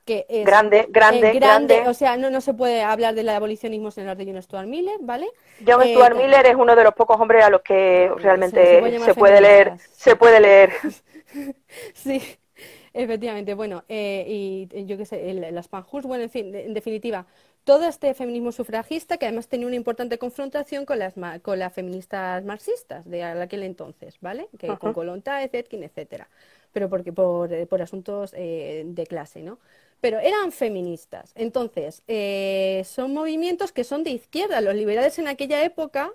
que es Grande, grande, grande, grande. o sea, no, no se puede hablar del abolicionismo sin hablar de John Stuart Miller, ¿vale? John Eh, Stuart ta- Miller es uno de los pocos hombres a los que se puede realmente llamar se puede leer, feministas, se sí. puede leer. Sí, efectivamente. Bueno, y yo qué sé, las Panjurs, bueno, en fin, en definitiva, todo este feminismo sufragista que además tenía una importante confrontación con con las feministas marxistas de aquel entonces, ¿vale? Que con Ujú. Kollontai, Zetkin, etcétera. Pero porque por asuntos de clase, ¿no? Pero eran feministas. Entonces, son movimientos que son de izquierda. Los liberales en aquella época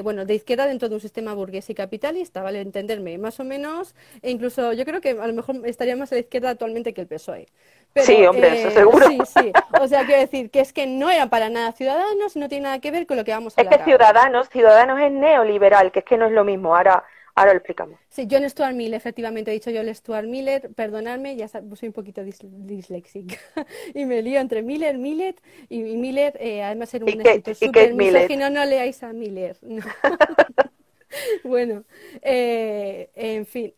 bueno, de izquierda dentro de un sistema burgués y capitalista, ¿vale? Entenderme, más o menos, e incluso yo creo que a lo mejor estaría más a la izquierda actualmente que el PSOE. Sí, Pero hombre, eso seguro. sí, sí, o sea, quiero decir que es que no eran para nada ciudadanos y no tiene nada que ver con lo que vamos a Es que hablar ahora. Ciudadanos es neoliberal, que es que no es lo mismo. Ahora lo explicamos. Sí, John Stuart Mill, efectivamente, he dicho John Stuart Miller, perdonadme, soy un poquito disléxica y me lío entre Millet y Miller, además era un escritor Y Kate súper Millet. misógino, no leáis a Miller, no. Bueno, en fin,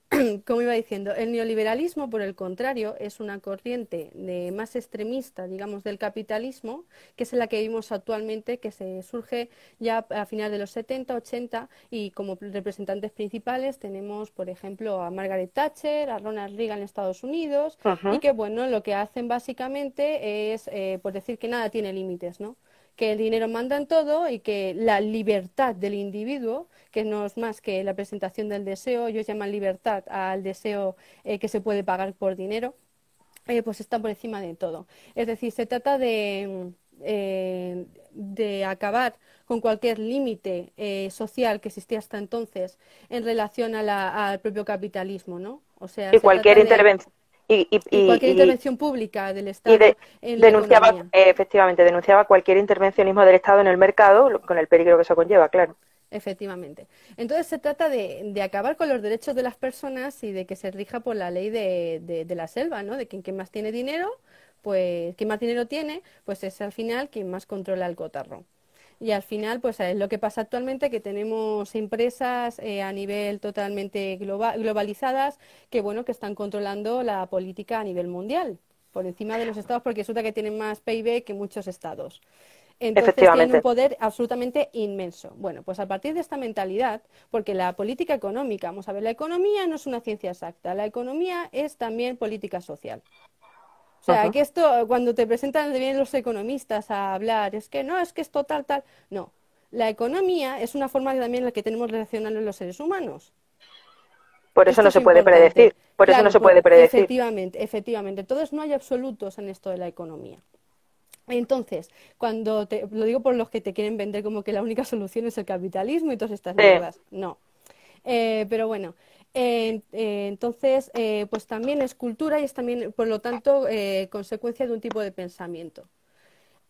como iba diciendo, el neoliberalismo, por el contrario, es una corriente más extremista, digamos, del capitalismo, que es la que vimos actualmente, que se surge ya a finales de los 70, 80, y como representantes principales tenemos, por ejemplo, a Margaret Thatcher, a Ronald Reagan en Estados Unidos, y Ujú. que, bueno, lo que hacen básicamente es, por decir que nada tiene límites, ¿no? Que el dinero manda en todo y que la libertad del individuo, que no es más que la presentación del deseo, ellos llaman libertad al deseo que se puede pagar por dinero, pues está por encima de todo. Es decir, se trata de acabar con cualquier límite social que existía hasta entonces en relación al propio capitalismo, ¿no? O sea, Y se cualquier trata de intervención. Y, y, y cualquier y, intervención pública del y Estado en la denunciaba, economía. efectivamente, denunciaba cualquier intervencionismo del Estado en el mercado, con el peligro que eso conlleva, claro. Efectivamente. Entonces se trata de acabar con los derechos de las personas y de que se rija por la ley de la selva, ¿no? De quien más tiene dinero, pues quien más dinero tiene, pues es al final quien más controla el cotarro. Y al final, pues es lo que pasa actualmente, que tenemos empresas a nivel totalmente globalizadas que, bueno, que están controlando la política a nivel mundial, por encima de los estados, porque resulta que tienen más PIB que muchos estados. Entonces tienen un efectivamente. poder absolutamente inmenso. Bueno, pues a partir de esta mentalidad, porque la política económica, vamos a ver, la economía no es una ciencia exacta, la economía es también política social. O sea, Ujú. que esto, cuando te presentan, vienen los economistas a hablar, es que no, es que esto tal, tal. No, la economía es una forma también en la que tenemos de relacionarnos los seres humanos. Por eso Esto no es se puede importante. predecir, por eso no Claro, se puede predecir. efectivamente, efectivamente. Entonces no hay absolutos en esto de la economía. Entonces, lo digo por los que te quieren vender como que la única solución es el capitalismo y todas estas Sí, mierdas. No. Pero bueno, entonces, pues también es cultura y es también, por lo tanto, consecuencia de un tipo de pensamiento.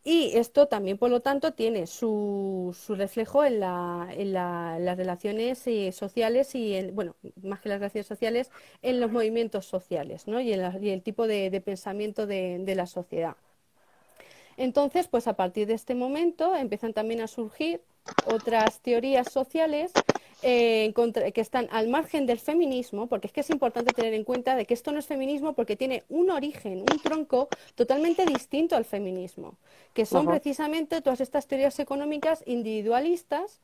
Y esto también, por lo tanto, tiene su reflejo en las relaciones sociales y, bueno, más que las relaciones sociales, en los movimientos sociales, ¿no? Y el tipo de pensamiento de la sociedad. Entonces, pues a partir de este momento empiezan también a surgir otras teorías sociales que están al margen del feminismo, porque es que es importante tener en cuenta de que esto no es feminismo porque tiene un origen, un tronco totalmente distinto al feminismo, que son ujú. precisamente todas estas teorías económicas individualistas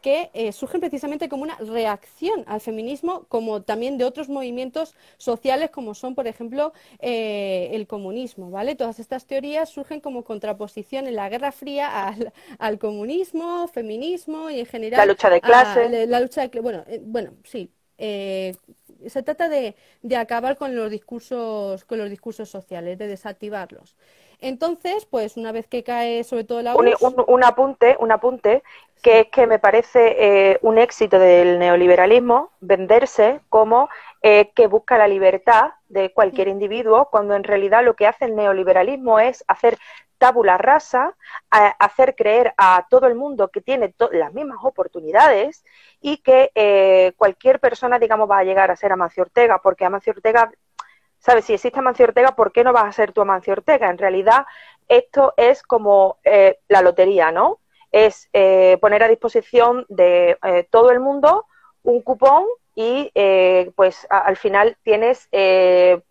que surgen precisamente como una reacción al feminismo, como también de otros movimientos sociales, como son, por ejemplo, el comunismo, ¿vale? Todas estas teorías surgen como contraposición en la Guerra Fría al comunismo, feminismo y en La general lucha de a clase. la lucha de... Bueno, sí. Se trata de acabar con los discursos sociales, de desactivarlos. Entonces, pues una vez que cae sobre todo la URSS, Un apunte que sí. es que me parece un éxito del neoliberalismo venderse como que busca la libertad de Mm, cualquier individuo, cuando en realidad lo que hace el neoliberalismo es hacer tabula rasa, hacer creer a todo el mundo que tiene las mismas oportunidades y que cualquier persona, digamos, va a llegar a ser Amancio Ortega, porque Amancio Ortega, ¿sabes? Si existe Amancio Ortega, ¿por qué no vas a ser tú Amancio Ortega? En realidad, esto es como la lotería, ¿no? Es poner a disposición de todo el mundo un cupón y pues al final tienes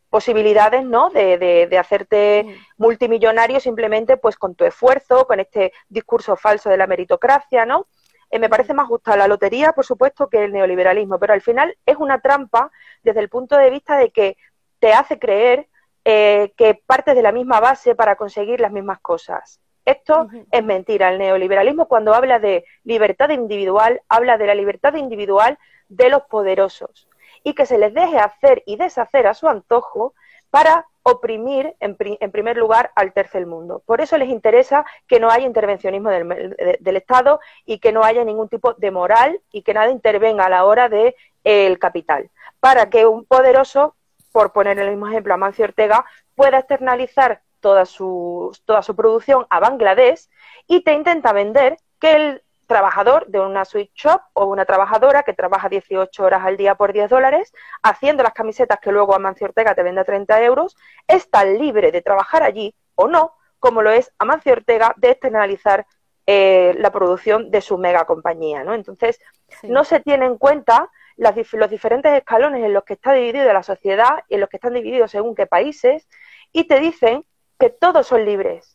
posibilidades, ¿no? De hacerte mm, multimillonario simplemente pues con tu esfuerzo, con este discurso falso de la meritocracia, ¿no? Me mm, parece más justa la lotería, por supuesto, que el neoliberalismo, pero al final es una trampa desde el punto de vista de que te hace creer que partes de la misma base para conseguir las mismas cosas. Esto ujú, es mentira. El neoliberalismo, cuando habla de libertad individual, habla de la libertad individual de los poderosos y que se les deje hacer y deshacer a su antojo para oprimir en primer lugar al tercer mundo. Por eso les interesa que no haya intervencionismo del Estado y que no haya ningún tipo de moral y que nada intervenga a la hora del capital, para mm, que un poderoso, por poner el mismo ejemplo a Mancio Ortega, pueda externalizar toda su producción a Bangladesh y te intenta vender que el trabajador de una sweet shop o una trabajadora que trabaja 18 horas al día por $10, haciendo las camisetas que luego Amancio Ortega te vende a 30 euros, es tan libre de trabajar allí o no, como lo es Amancio Ortega de externalizar la producción de su mega compañía, ¿no? Entonces, sí. no se tiene en cuenta los diferentes escalones en los que está dividida la sociedad y en los que están divididos según qué países, y te dicen que todos son libres.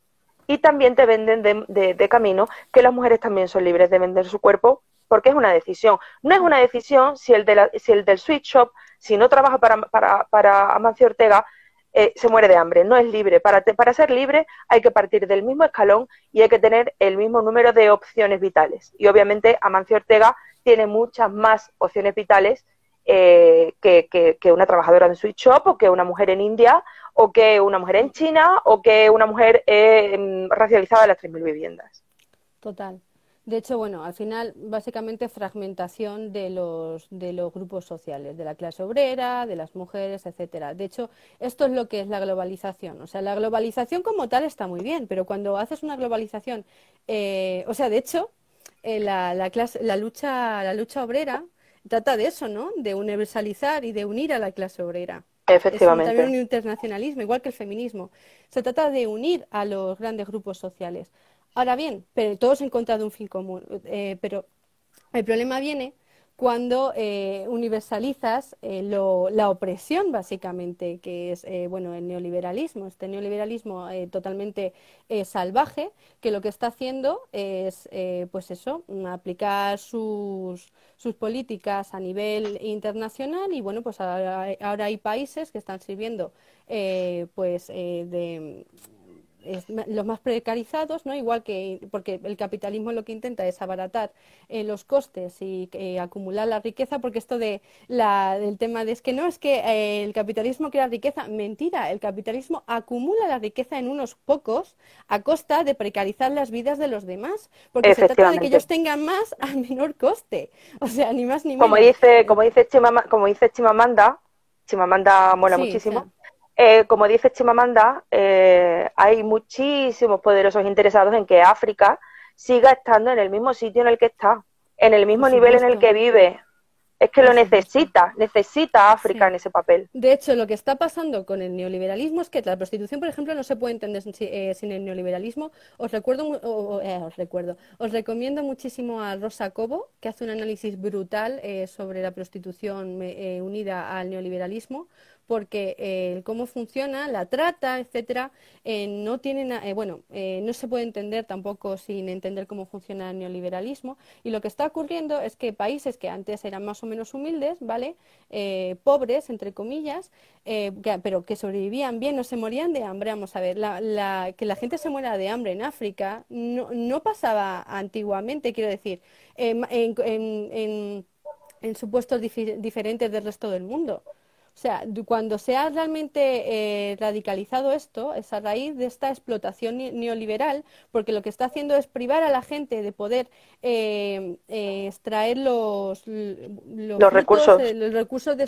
Y también te venden de camino que las mujeres también son libres de vender su cuerpo porque es una decisión. No es Mm, una decisión si el del sweet shop, si no trabaja para Amancio Ortega, se muere de hambre. No es libre. Para ser libre hay que partir del mismo escalón y hay que tener el mismo número de opciones vitales. Y obviamente Amancio Ortega tiene muchas más opciones vitales que una trabajadora en sweet shop o que una mujer en India o que una mujer en mm, China o que una mujer racializada en las 3.000 viviendas. total. De hecho, bueno, al final, básicamente fragmentación de los grupos sociales, de la clase obrera, de las mujeres, etcétera. De hecho, esto es lo que es la globalización. O sea, la globalización como tal está muy bien, pero cuando haces una globalización, o sea, de hecho, la lucha obrera trata de eso, ¿no? De universalizar y de unir a la clase obrera. Es también Efectivamente. un internacionalismo, igual que el feminismo. Se trata de unir a los grandes grupos sociales. Ahora bien, pero todos en contra de un fin común. Pero el problema viene cuando universalizas la opresión, básicamente, que es bueno, el neoliberalismo. Este neoliberalismo totalmente salvaje, que lo que está haciendo es, pues eso, aplicar sus políticas a nivel internacional y bueno, pues ahora hay países que están sirviendo de los más precarizados, ¿no? Igual que, porque el capitalismo lo que intenta es abaratar los costes y acumular la riqueza, porque esto del tema de es que no, es que el capitalismo crea riqueza, mentira, el capitalismo acumula la riqueza en unos pocos a costa de precarizar las vidas de los demás, porque se trata de que ellos Efectivamente. tengan más a menor coste, o sea, ni más ni Como menos. dice, como dice Chimamanda, Chimamanda mola Sí, o sea, muchísimo. Como dice Chimamanda, hay muchísimos poderosos interesados en que África siga estando en el mismo sitio en el que está, en el por mismo nivel en el supuesto, que vive. Es que lo por supuesto. necesita África Sí. en ese papel. De hecho, lo que está pasando con el neoliberalismo es que la prostitución, por ejemplo, no se puede entender sin el neoliberalismo. Os recuerdo, os recomiendo muchísimo a Rosa Cobo, que hace un análisis brutal sobre la prostitución unida al neoliberalismo, porque cómo funciona, la trata, etcétera, no tiene no se puede entender tampoco sin entender cómo funciona el neoliberalismo. Y lo que está ocurriendo es que países que antes eran más o menos humildes, ¿vale? Pobres, entre comillas, pero que sobrevivían bien, no se morían de hambre. Vamos a ver, que la gente se muera de hambre en África no pasaba antiguamente, quiero decir, en, en- en- en- en supuestos diferentes del resto del mundo. O sea, cuando se ha realmente radicalizado esto, es a raíz de esta explotación neoliberal, porque lo que está haciendo es privar a la gente de poder extraer los Los frutos, recursos. los recursos de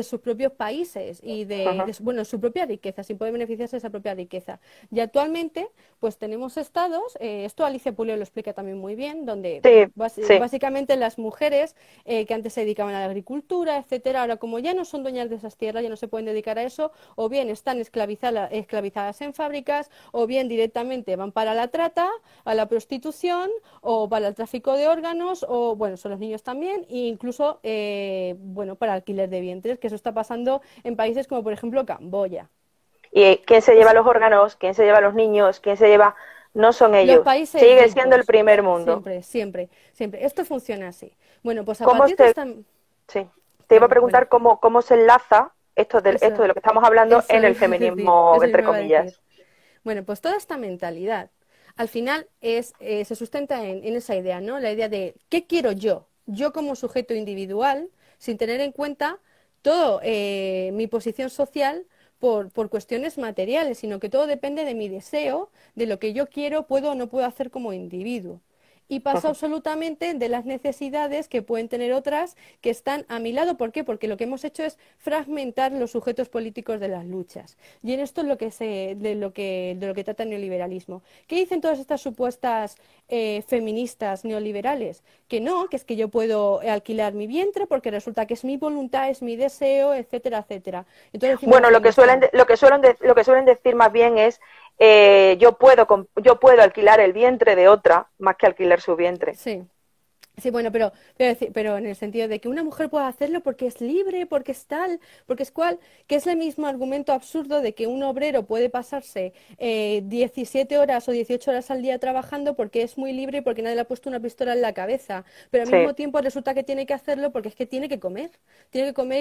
sus propios países y Ujú. bueno, su propia riqueza, sin poder beneficiarse de esa propia riqueza. Y actualmente, pues tenemos estados, esto Alicia Puleo lo explica también muy bien, donde Sí, sí. básicamente las mujeres que antes se dedicaban a la agricultura, etcétera, ahora como ya no son dueñas de esas tierras, ya no se pueden dedicar a eso, o bien están esclavizadas en fábricas, o bien directamente van para la trata, a la prostitución, o para el tráfico de órganos, o bueno, son los niños también, e incluso bueno, para alquiler de vientres, que eso está pasando en países como por ejemplo Camboya. ¿Y quién se lleva Pues los órganos? ¿Quién se lleva los niños? ¿Quién se lleva? No son los ellos. países Sigue siendo el ricos, primer mundo. siempre, siempre, siempre. Esto funciona así. Bueno, pues a ¿Cómo partir de se, esta... sí. Te iba a Bueno, preguntar cómo se enlaza esto eso, de lo que estamos hablando eso en el iba a decir, feminismo, eso entre me iba a decir. comillas. Bueno, pues toda esta mentalidad al final se sustenta en esa idea, ¿no? La idea de ¿qué quiero yo? Yo como sujeto individual, sin tener en cuenta todo mi posición social por cuestiones materiales, sino que todo depende de mi deseo, de lo que yo quiero, puedo o no puedo hacer como individuo. Y pasa Ujú. absolutamente de las necesidades que pueden tener otras que están a mi lado. ¿Por qué? Porque lo que hemos hecho es fragmentar los sujetos políticos de las luchas. Y en esto es de lo que trata el neoliberalismo. ¿Qué dicen todas estas supuestas feministas neoliberales? Que no, que es que yo puedo alquilar mi vientre porque resulta que es mi voluntad, es mi deseo, etcétera, etcétera. Entonces decimos las Bueno, feministas, lo que suelen decir más bien es yo puedo alquilar el vientre de otra más que alquilar su vientre. sí. Sí, bueno, pero en el sentido de que una mujer pueda hacerlo porque es libre, porque es tal, porque es cual, que es el mismo argumento absurdo de que un obrero puede pasarse 17 horas o 18 horas al día trabajando porque es muy libre y porque nadie le ha puesto una pistola en la cabeza, pero al Sí. mismo tiempo resulta que tiene que hacerlo porque es que tiene que comer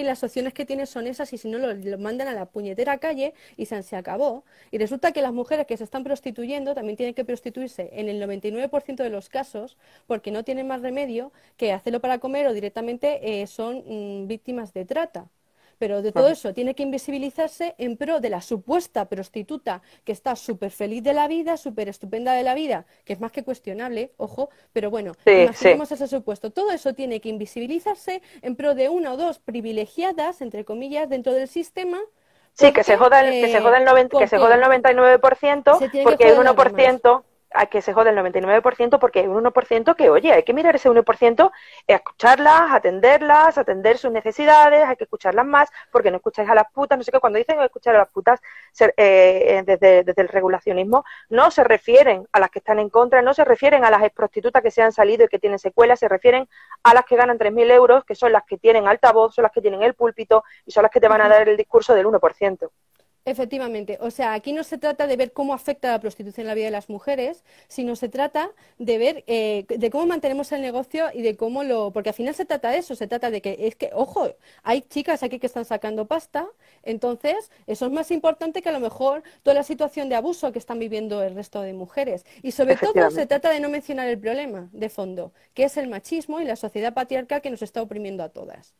y las opciones que tiene son esas y si no lo mandan a la puñetera calle y se acabó. Y resulta que las mujeres que se están prostituyendo también tienen que prostituirse en el 99% de los casos porque no tienen más remedio que hacerlo para comer o directamente son víctimas de trata. Pero de todo Ujú. eso tiene que invisibilizarse en pro de la supuesta prostituta que está súper feliz de la vida, súper estupenda de la vida, que es más que cuestionable, ojo, pero bueno, Sí, sí. imaginemos ese supuesto. Todo eso tiene que invisibilizarse en pro de una o dos privilegiadas, entre comillas, dentro del sistema, Sí, que se porque, joda el, que se joda el 90, que se joda el porque 99% se tiene que porque hay un joder uno las por demás. ciento a que se jode el 99% porque hay un 1% que, oye, hay que mirar ese 1%, escucharlas, atenderlas, atender sus necesidades, hay que escucharlas más, porque no escucháis a las putas, no sé qué, cuando dicen escuchar a las putas desde el regulacionismo, no se refieren a las que están en contra, no se refieren a las prostitutas que se han salido y que tienen secuelas, se refieren a las que ganan 3.000 euros, que son las que tienen altavoz, son las que tienen el púlpito y son las que te van a dar el discurso del 1%. Efectivamente, o sea, aquí no se trata de ver cómo afecta la prostitución en la vida de las mujeres, sino se trata de ver de cómo mantenemos el negocio y de cómo lo... Porque al final se trata de eso, se trata de que, es que, ojo, hay chicas aquí que están sacando pasta, entonces eso es más importante que a lo mejor toda la situación de abuso que están viviendo el resto de mujeres. Y sobre todo se trata de no mencionar el problema de fondo, que es el machismo y la sociedad patriarcal que nos está oprimiendo a todas.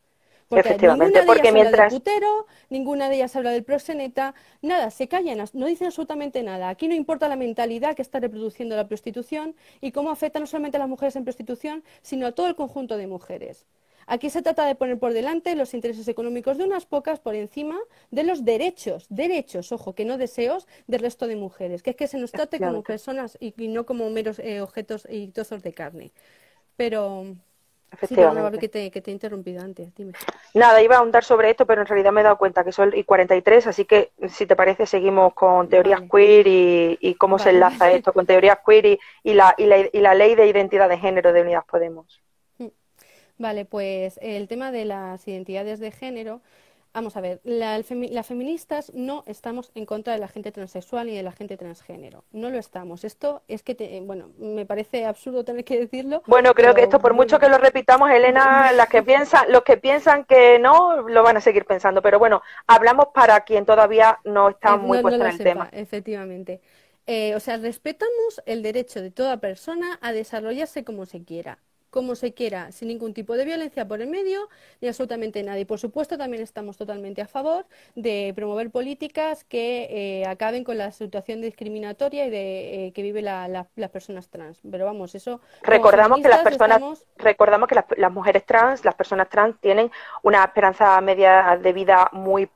Porque ninguna de ellas habla del putero, ninguna de ellas habla del proxeneta, nada, se callan, no dicen absolutamente nada. Aquí no importa la mentalidad que está reproduciendo la prostitución y cómo afecta no solamente a las mujeres en prostitución, sino a todo el conjunto de mujeres. Aquí se trata de poner por delante los intereses económicos de unas pocas por encima de los derechos, ojo, que no deseos del resto de mujeres, que es que se nos trate como personas y no como meros objetos y trozos de carne. Pero... Sí, perdona, que te he interrumpido antes, dime. Nada, iba a ahondar sobre esto, pero en realidad me he dado cuenta que son y 43, así que si te parece seguimos con teorías queer y cómo se enlaza esto con teorías queer y la ley de identidad de género de Unidas Podemos. Vale, pues el tema de las identidades de género, vamos a ver, las feministas no estamos en contra de la gente transexual ni de la gente transgénero, no lo estamos. Esto es que, bueno, me parece absurdo tener que decirlo. Bueno, creo que esto, por mucho que lo repitamos, Elena, los que piensan que no, lo van a seguir pensando. Pero bueno, hablamos para quien todavía no está muy puesto en el tema. Efectivamente. O sea, respetamos el derecho de toda persona a desarrollarse como se quiera, sin ningún tipo de violencia por el medio, ni absolutamente nada. Y por supuesto también estamos totalmente a favor de promover políticas que acaben con la situación discriminatoria y de que viven las personas trans. Pero vamos, eso... Recordamos que las mujeres trans, las personas trans tienen una esperanza media de vida muy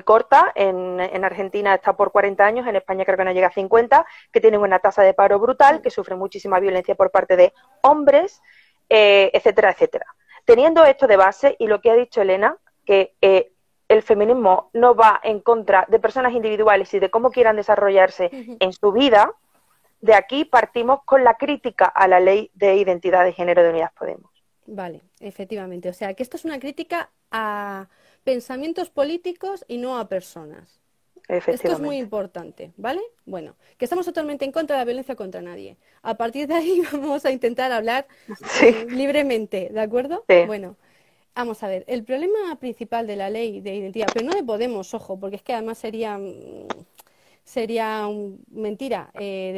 corta. En Argentina está por 40 años, en España creo que no llega a 50, que tienen una tasa de paro brutal, que sufren muchísima violencia por parte de hombres, etcétera, etcétera. Teniendo esto de base y lo que ha dicho Elena, que el feminismo no va en contra de personas individuales y de cómo quieran desarrollarse en su vida, de aquí partimos con la crítica a la ley de identidad de género de Unidas Podemos. Vale, efectivamente. O sea, que esto es una crítica a pensamientos políticos y no a personas. Esto es muy importante, ¿vale? Bueno, que estamos totalmente en contra de la violencia contra nadie. A partir de ahí vamos a intentar hablar libremente, ¿de acuerdo? Sí. Bueno, vamos a ver, el problema principal de la ley de identidad, pero no de Podemos, ojo, porque es que además sería mentira.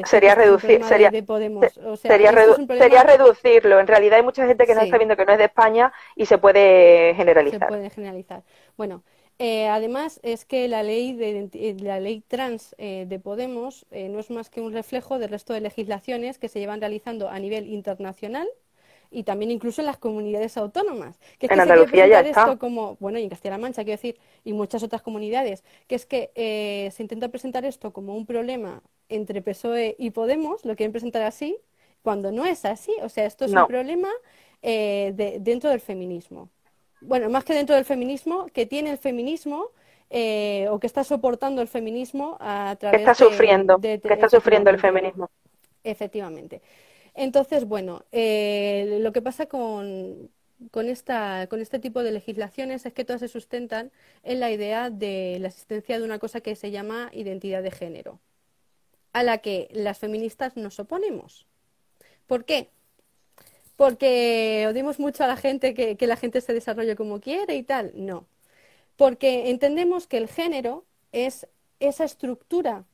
Sería reducirlo. En realidad hay mucha gente que no está viendo que no es de España y se puede generalizar. Bueno, además es que la ley trans de Podemos no es más que un reflejo del resto de legislaciones que se llevan realizando a nivel internacional y también incluso en las comunidades autónomas. Que es en que Andalucía ya está. Esto como, bueno, y en Castilla-La Mancha, quiero decir, y muchas otras comunidades, que es que se intenta presentar esto como un problema entre PSOE y Podemos, lo quieren presentar así, cuando no es así. O sea, esto es un problema dentro del feminismo. Bueno, más que dentro del feminismo, que tiene el feminismo o que está soportando el feminismo a través que está sufriendo el feminismo. Efectivamente. Entonces, bueno, lo que pasa con este tipo de legislaciones es que todas se sustentan en la idea de la existencia de una cosa que se llama identidad de género, a la que las feministas nos oponemos. ¿Por qué? Porque odiamos mucho a la gente que la gente se desarrolle como quiere y tal. No. Porque entendemos que el género es esa estructura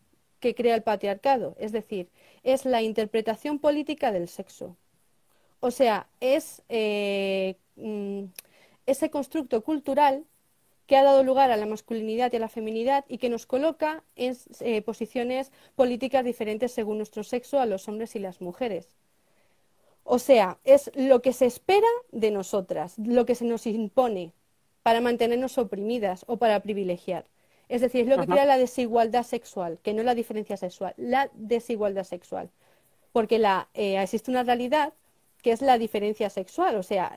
que crea el patriarcado, es decir, es la interpretación política del sexo. O sea, es ese constructo cultural que ha dado lugar a la masculinidad y a la feminidad y que nos coloca en posiciones políticas diferentes según nuestro sexo a los hombres y las mujeres. O sea, es lo que se espera de nosotras, lo que se nos impone para mantenernos oprimidas o para privilegiar. Es decir, es lo que crea la desigualdad sexual, que no la diferencia sexual, la desigualdad sexual. porque existe una realidad que es la diferencia sexual, o sea,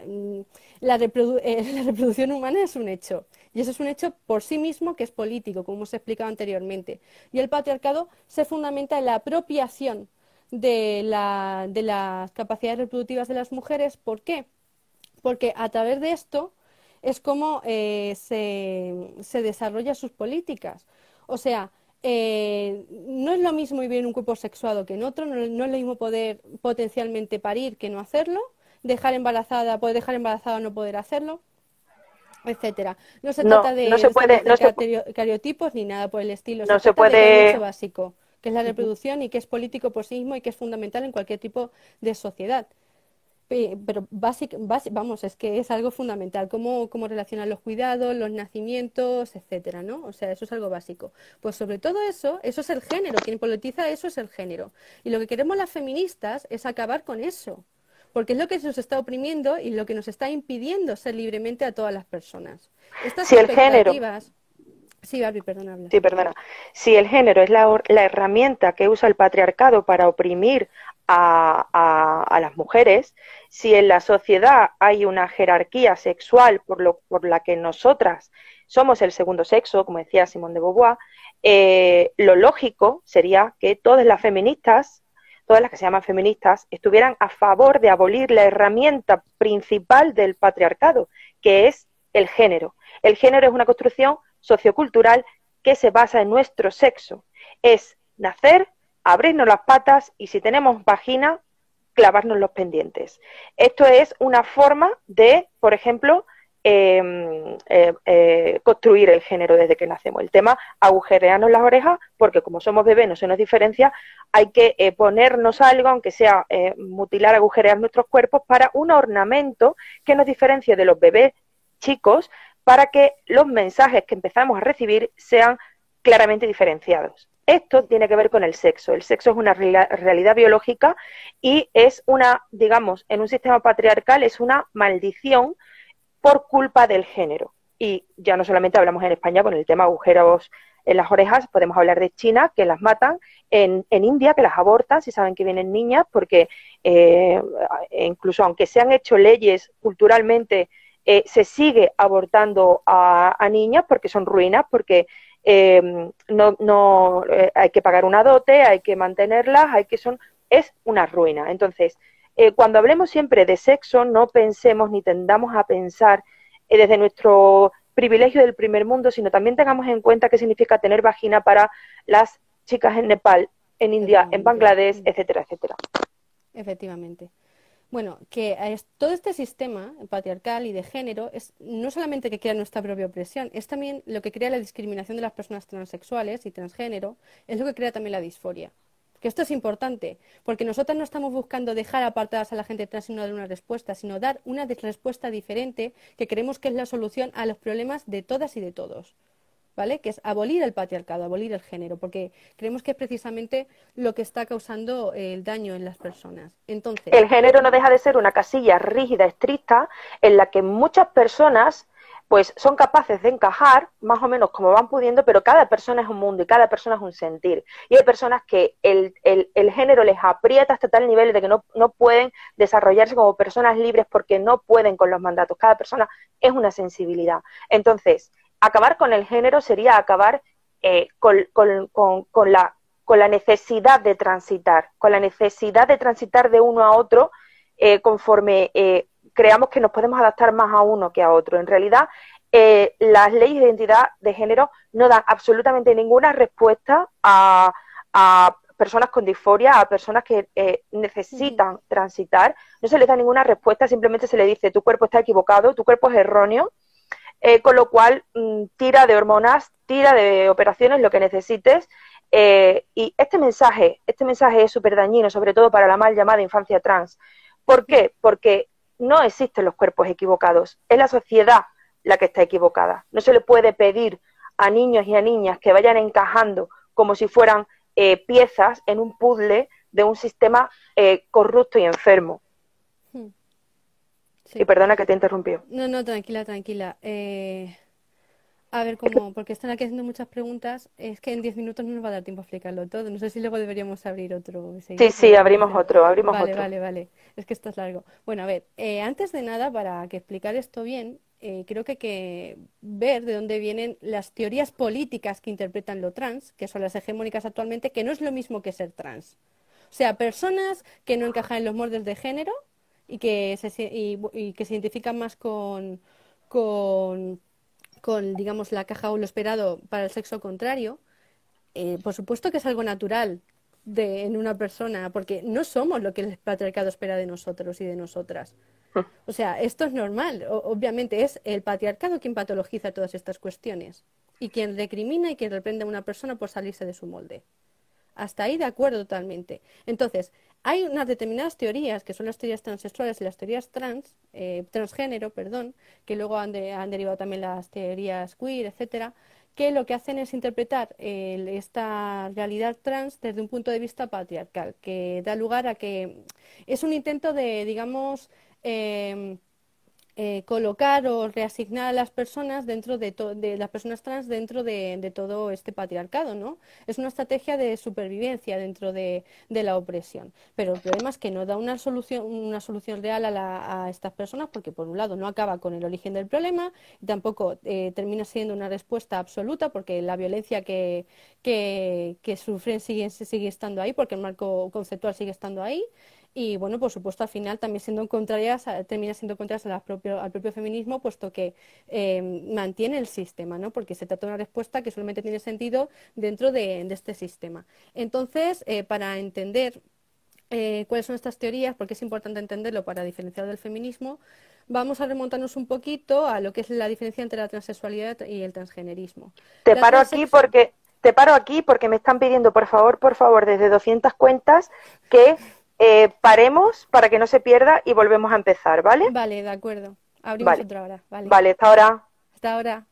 la reproducción humana es un hecho, y eso es un hecho por sí mismo que es político, como os he explicado anteriormente. Y el patriarcado se fundamenta en la apropiación de las capacidades reproductivas de las mujeres. ¿Por qué? Porque a través de esto es como se desarrollan sus políticas. O sea, no es lo mismo vivir en un cuerpo sexuado que en otro, no es lo mismo poder potencialmente parir que no hacerlo, poder dejar embarazada o no poder hacerlo, etcétera. No se trata No, no de se puede, establecer cariotipos ni nada por el estilo, se no se trata de que hay un hecho puede. básico, que es la reproducción y que es político por sí mismo y que es fundamental en cualquier tipo de sociedad. Pero vamos, es que es algo fundamental, cómo relacionar los cuidados, los nacimientos, etcétera, ¿no? O sea, eso es algo básico. Pues sobre todo eso es el género, quien politiza eso es el género. Y lo que queremos las feministas es acabar con eso, porque es lo que nos está oprimiendo y lo que nos está impidiendo ser libremente a todas las personas. Estas Si el género, expectativas... Sí, Barbie, perdón, habla. sí, perdona, si el género es la herramienta que usa el patriarcado para oprimir a las mujeres, si en la sociedad hay una jerarquía sexual por la que nosotras somos el segundo sexo, como decía Simone de Beauvoir, lo lógico sería que todas las feministas, todas las que se llaman feministas, estuvieran a favor de abolir la herramienta principal del patriarcado, que es el género. El género es una construcción sociocultural que se basa en nuestro sexo. Es nacer, abrirnos las patas y si tenemos vagina, clavarnos los pendientes. Esto es una forma de, por ejemplo, construir el género desde que nacemos. El tema, agujerearnos las orejas, porque como somos bebés no se nos diferencia, hay que ponernos algo, aunque sea mutilar, agujerear nuestros cuerpos, para un ornamento que nos diferencie de los bebés chicos, para que los mensajes que empezamos a recibir sean claramente diferenciados. Esto tiene que ver con el sexo. El sexo es una realidad biológica y es una, digamos, en un sistema patriarcal es una maldición por culpa del género. Y ya no solamente hablamos en España con el tema agujeros en las orejas, podemos hablar de China, que las matan, en India, que las abortan, si saben que vienen niñas, porque incluso aunque se han hecho leyes culturalmente, se sigue abortando a niñas porque son ruinas, porque hay que pagar una dote, hay que mantenerlas, es una ruina. Entonces, cuando hablemos siempre de sexo, no pensemos ni tendamos a pensar desde nuestro privilegio del primer mundo, sino también tengamos en cuenta qué significa tener vagina para las chicas en Nepal, en India, en Bangladesh, etcétera, etcétera. Efectivamente. Bueno, que todo este sistema patriarcal y de género es no solamente que crea nuestra propia opresión, es también lo que crea la discriminación de las personas transexuales y transgénero, es lo que crea también la disforia. Que esto es importante, porque nosotras no estamos buscando dejar apartadas a la gente trans y no dar una respuesta, sino dar una respuesta diferente que creemos que es la solución a los problemas de todas y de todos. ¿Vale? Que es abolir el patriarcado, abolir el género, porque creemos que es precisamente lo que está causando el daño en las personas. Entonces, el género no deja de ser una casilla rígida, estricta, en la que muchas personas pues son capaces de encajar más o menos como van pudiendo, pero cada persona es un mundo y cada persona es un sentir. Y hay personas que el género les aprieta hasta tal nivel de que no pueden desarrollarse como personas libres porque no pueden con los mandatos. Cada persona es una sensibilidad. Entonces, acabar con el género sería acabar con la necesidad de transitar, de uno a otro conforme creamos que nos podemos adaptar más a uno que a otro. En realidad, las leyes de identidad de género no dan absolutamente ninguna respuesta a personas con disforia, a personas que necesitan transitar, no se les da ninguna respuesta, simplemente se les dice tu cuerpo está equivocado, tu cuerpo es erróneo, con lo cual tira de hormonas, tira de operaciones, lo que necesites. Y este mensaje es súper dañino, sobre todo para la mal llamada infancia trans. ¿Por qué? Porque no existen los cuerpos equivocados, es la sociedad la que está equivocada. No se le puede pedir a niños y a niñas que vayan encajando como si fueran piezas en un puzzle de un sistema corrupto y enfermo. Sí. Y perdona que te interrumpió. No, tranquila, tranquila. A ver, como, porque están aquí haciendo muchas preguntas, es que en 10 minutos no nos va a dar tiempo a explicarlo todo. No sé si luego deberíamos abrir otro y Sí, seguir, sí, pero abrimos otro, abrimos vale, otro. vale, vale. Es que esto es largo. Bueno, a ver, antes de nada, para que explicar esto bien, creo que hay que ver de dónde vienen las teorías políticas que interpretan lo trans, que son las hegemónicas actualmente, que no es lo mismo que ser trans. O sea, personas que no encajan en los moldes de género y que se identifican más con digamos, la caja o lo esperado para el sexo contrario, por supuesto que es algo natural en una persona, porque no somos lo que el patriarcado espera de nosotros y de nosotras. O sea, esto es normal. Obviamente es el patriarcado quien patologiza todas estas cuestiones y quien recrimina y quien reprende a una persona por salirse de su molde. Hasta ahí de acuerdo totalmente. Entonces, hay unas determinadas teorías, que son las teorías transexuales y las teorías transgénero, perdón, que luego han derivado también las teorías queer, etcétera, que lo que hacen es interpretar esta realidad trans desde un punto de vista patriarcal, que da lugar a que es un intento de, digamos, em, colocar o reasignar a las personas de las personas trans dentro de todo este patriarcado, ¿no? Es una estrategia de supervivencia dentro de la opresión. Pero el problema es que no da una solución real a estas personas porque, por un lado, no acaba con el origen del problema y tampoco termina siendo una respuesta absoluta porque la violencia que sufren sigue estando ahí, porque el marco conceptual sigue estando ahí. Y bueno, por supuesto, al final también termina siendo contrarias al propio feminismo, puesto que mantiene el sistema, ¿no? Porque se trata de una respuesta que solamente tiene sentido dentro de este sistema. Entonces, para entender cuáles son estas teorías, porque es importante entenderlo para diferenciar del feminismo, vamos a remontarnos un poquito a lo que es la diferencia entre la transexualidad y el transgenerismo. Te La paro aquí transexualidad. porque me están pidiendo, por favor, desde 200 cuentas que paremos para que no se pierda y volvemos a empezar, ¿vale? Vale, de acuerdo. Abrimos Vale, otra hora. Vale. vale, hasta ahora. Hasta ahora.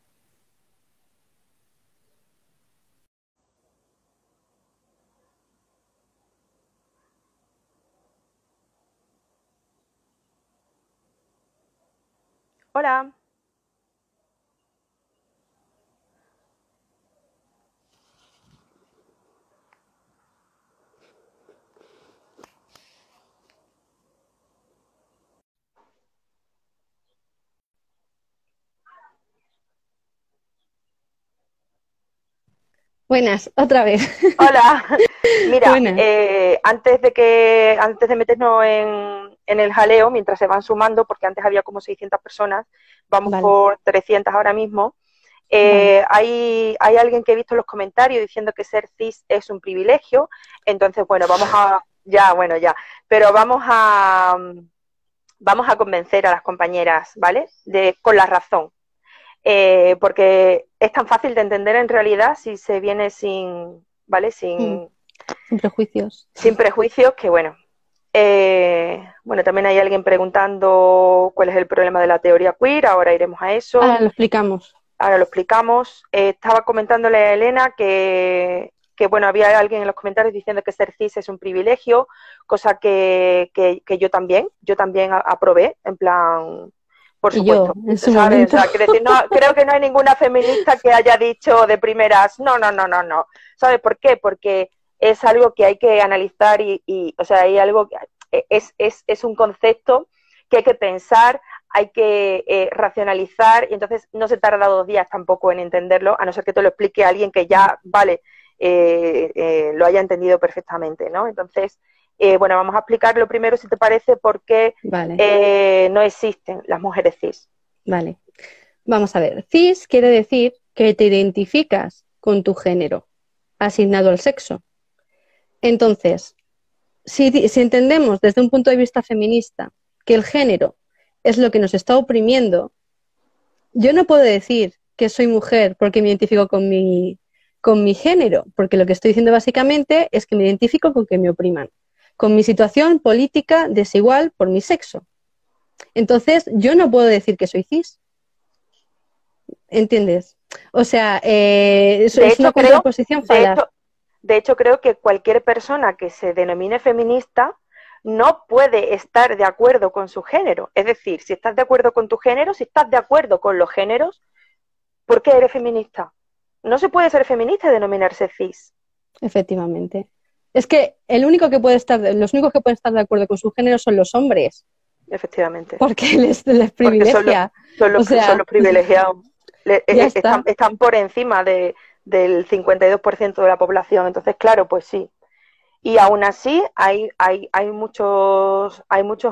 Hola. Buenas, otra vez. Hola, mira, Buenas. antes de meternos en el jaleo, mientras se van sumando, porque antes había como 600 personas, vamos Vale, por 300 ahora mismo. vale. Hay alguien que he visto en los comentarios diciendo que ser cis es un privilegio, entonces bueno, pero vamos a convencer a las compañeras, ¿vale? Con la razón. Porque es tan fácil de entender en realidad si se viene sin, ¿vale? Mm, sin prejuicios. Sin prejuicios, que bueno. Bueno, también hay alguien preguntando cuál es el problema de la teoría queer, ahora iremos a eso, Ahora lo explicamos. ahora lo explicamos. Estaba comentándole a Elena que, bueno, había alguien en los comentarios diciendo que ser cis es un privilegio, cosa que yo también aprobé, en plan, por Y yo, supuesto, en su ¿sabes? momento. O sea, quiero decir, no, creo que no hay ninguna feminista que haya dicho de primeras, no, no, no, no, no. ¿Sabes por qué? Porque es algo que hay que analizar o sea, hay algo, es un concepto que hay que pensar, hay que racionalizar, y entonces no se tarda 2 días tampoco en entenderlo, a no ser que te lo explique a alguien que ya, vale, lo haya entendido perfectamente, ¿no? Entonces, bueno, vamos a explicarlo primero, si te parece, por qué Vale, no existen las mujeres cis. vale. Vamos a ver. Cis quiere decir que te identificas con tu género asignado al sexo. Entonces, si entendemos desde un punto de vista feminista que el género es lo que nos está oprimiendo, yo no puedo decir que soy mujer porque me identifico con mi género, porque lo que estoy diciendo básicamente es que me identifico con que me opriman, con mi situación política desigual por mi sexo. Entonces, yo no puedo decir que soy cis, ¿entiendes? O sea, eso De es una hecho, creo, contraposición de falaz. hecho, de hecho, creo que cualquier persona que se denomine feminista no puede estar de acuerdo con su género. Es decir, si estás de acuerdo con tu género, si estás de acuerdo con los géneros, ¿Por qué eres feminista? No se puede ser feminista y denominarse cis. Efectivamente. Es que los únicos que pueden estar de acuerdo con su género son los hombres, Efectivamente. porque les Porque privilegia. son O sea, los privilegiados. ya está. Están por encima del 52% de la población. Entonces, claro, pues sí. Y aún así hay muchos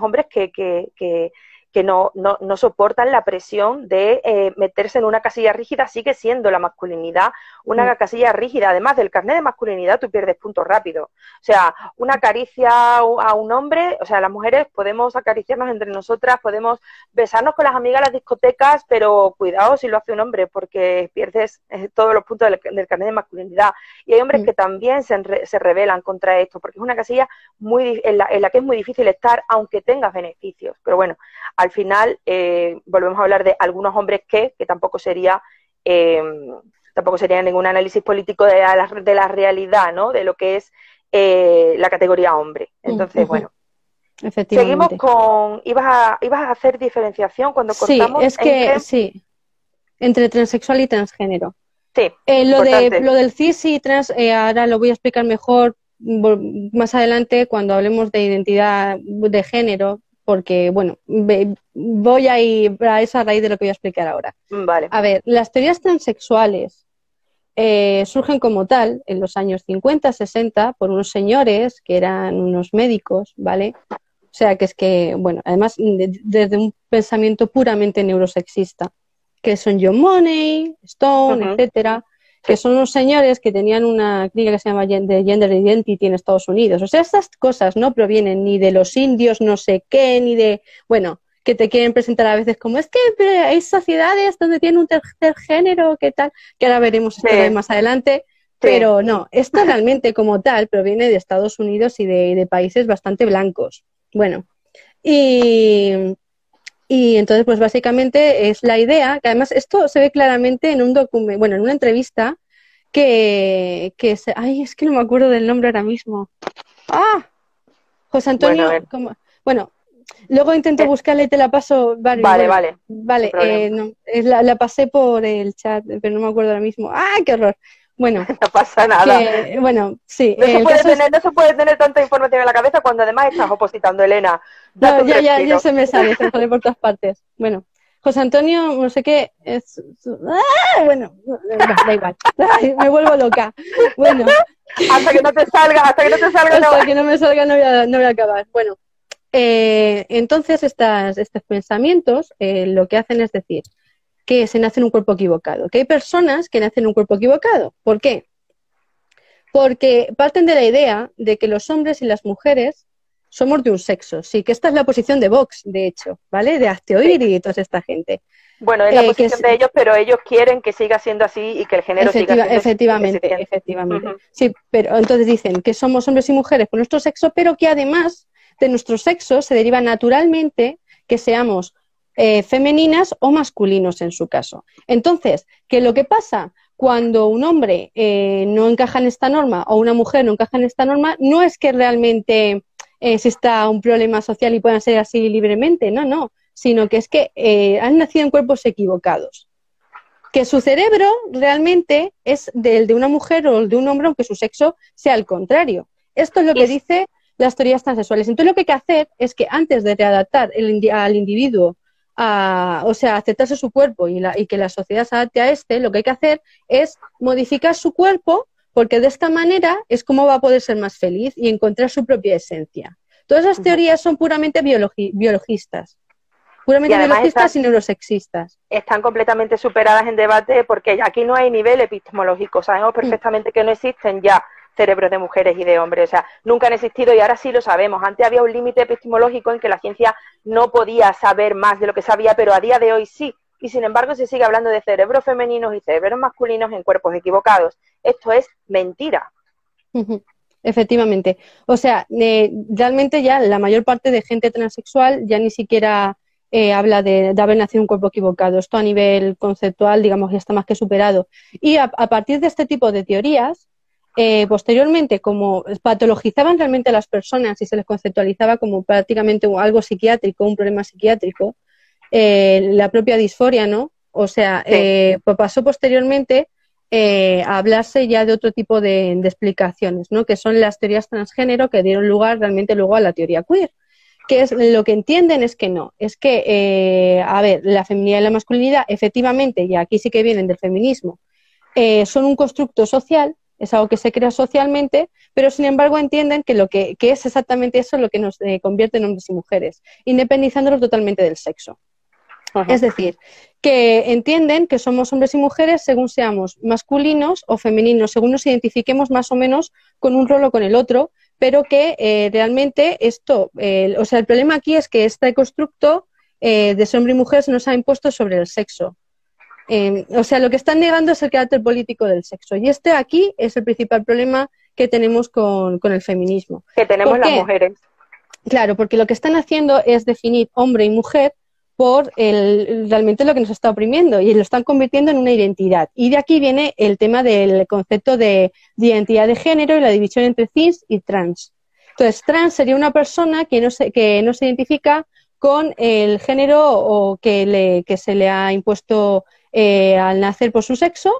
hombres que no soportan la presión de meterse en una casilla rígida. Sigue siendo la masculinidad una casilla rígida. Además del carnet de masculinidad, tú pierdes puntos rápido. O sea, una caricia a un hombre, o sea, las mujeres podemos acariciarnos entre nosotras, podemos besarnos con las amigas en las discotecas, pero cuidado si lo hace un hombre, porque pierdes todos los puntos del carnet de masculinidad. Y hay hombres que también se rebelan contra esto, porque es una casilla en la que es muy difícil estar, aunque tengas beneficios. Pero bueno, al final volvemos a hablar de algunos hombres que tampoco sería ningún análisis político de la realidad, ¿no? De lo que es la categoría hombre. Entonces, bueno. Seguimos con... ¿Ibas a hacer diferenciación cuando cortamos? Sí, es que sí, entre transexual y transgénero. Sí, lo del cis y trans, ahora lo voy a explicar mejor más adelante cuando hablemos de identidad de género, porque, bueno, voy a ir a esa raíz de lo que voy a explicar ahora. Vale. A ver, las teorías transexuales surgen como tal en los años 50, 60 por unos señores que eran unos médicos, ¿vale? O sea, que es que, bueno, además desde un pensamiento puramente neurosexista, que son John Money, Stone, etcétera, que son unos señores que tenían una clínica que se llama de Gender Identity en Estados Unidos. O sea, estas cosas no provienen ni de los indios, no sé qué, ni de, bueno, que te quieren presentar a veces como, es que hay sociedades donde tienen un tercer género, ¿qué tal? Que ahora veremos esto más adelante. Pero no, esto realmente como tal proviene de Estados Unidos y de países bastante blancos. Bueno, y entonces, pues básicamente es la idea, que además esto se ve claramente en un documento, bueno, en una entrevista ay, es que no me acuerdo del nombre ahora mismo. ¡Ah! José Antonio, bueno, luego intento buscarla y te la paso. Vale, no, la pasé por el chat, pero no me acuerdo ahora mismo. ¡Ah, qué horror! Bueno, no pasa nada. Bueno, sí. No se puede tener tanta información en la cabeza cuando además estás opositando, Elena. No, ya se me sale por todas partes. Bueno, José Antonio, no sé qué, bueno, da igual. Ay, me vuelvo loca. Bueno. Hasta que no te salga. Hasta que no me salga no voy a acabar. Bueno, entonces estos pensamientos lo que hacen es decir que se nace en un cuerpo equivocado, que hay personas que nacen en un cuerpo equivocado. ¿Por qué? Porque parten de la idea de que los hombres y las mujeres somos de un sexo. Sí, que esta es la posición de Vox, de hecho, ¿vale? De Hazte Oír y toda esta gente. Bueno, es la posición de ellos, pero ellos quieren que siga siendo así y que el género siga siendo efectivamente. Sí, pero entonces dicen que somos hombres y mujeres por nuestro sexo, pero que además de nuestro sexo se deriva naturalmente que seamos femeninas o masculinos en su caso. Entonces, ¿qué es lo que pasa? Cuando un hombre no encaja en esta norma o una mujer no encaja en esta norma, no es que realmente exista un problema social y puedan ser así libremente, no, sino que es que han nacido en cuerpos equivocados. Que su cerebro realmente es el de una mujer o el de un hombre, aunque su sexo sea el contrario. Esto es lo que dice las teorías transexuales. Entonces, lo que hay que hacer es que antes de readaptar al individuo aceptarse su cuerpo y que la sociedad se adapte a lo que hay que hacer es modificar su cuerpo, porque de esta manera es como va a poder ser más feliz y encontrar su propia esencia. Todas las teorías son puramente biologistas. Puramente biologistas y neurosexistas. Están completamente superadas en debate porque aquí no hay nivel epistemológico. Sabemos perfectamente que no existen ya cerebros de mujeres y de hombres, o sea, nunca han existido y ahora sí lo sabemos. Antes había un límite epistemológico en que la ciencia no podía saber más de lo que sabía, pero a día de hoy sí, y sin embargo se sigue hablando de cerebros femeninos y cerebros masculinos en cuerpos equivocados. Esto es mentira. Efectivamente. O sea, realmente ya la mayor parte de gente transexual ya ni siquiera habla de haber nacido en un cuerpo equivocado. Esto a nivel conceptual, digamos, ya está más que superado. Y a partir de este tipo de teorías, posteriormente, como patologizaban realmente a las personas y se les conceptualizaba como prácticamente algo psiquiátrico, un problema psiquiátrico, la propia disforia, ¿no? O sea, Sí, pues pasó posteriormente a hablarse ya de otro tipo de explicaciones, ¿no? Que son las teorías transgénero que dieron lugar realmente luego a la teoría queer. Que es lo que entienden es que no, es que, a ver, la feminidad y la masculinidad, efectivamente, y aquí sí que vienen del feminismo, son un constructo social, es algo que se crea socialmente, pero sin embargo entienden que lo que es exactamente eso lo que nos convierte en hombres y mujeres, independizándolos totalmente del sexo. Es ujú, decir, que entienden que somos hombres y mujeres según seamos masculinos o femeninos, según nos identifiquemos más o menos con un rol o con el otro, pero que realmente esto, o sea, el problema aquí es que este constructo de ser hombre y mujer se nos ha impuesto sobre el sexo. O sea, lo que están negando es el carácter político del sexo. Y este aquí es el principal problema que tenemos con el feminismo. que tenemos ¿Por las qué? mujeres. Claro, porque lo que están haciendo es definir hombre y mujer por realmente lo que nos está oprimiendo y lo están convirtiendo en una identidad. Y de aquí viene el tema del concepto de identidad de género y la división entre cis y trans. Entonces, trans sería una persona que no se identifica con el género o que se le ha impuesto al nacer por su sexo,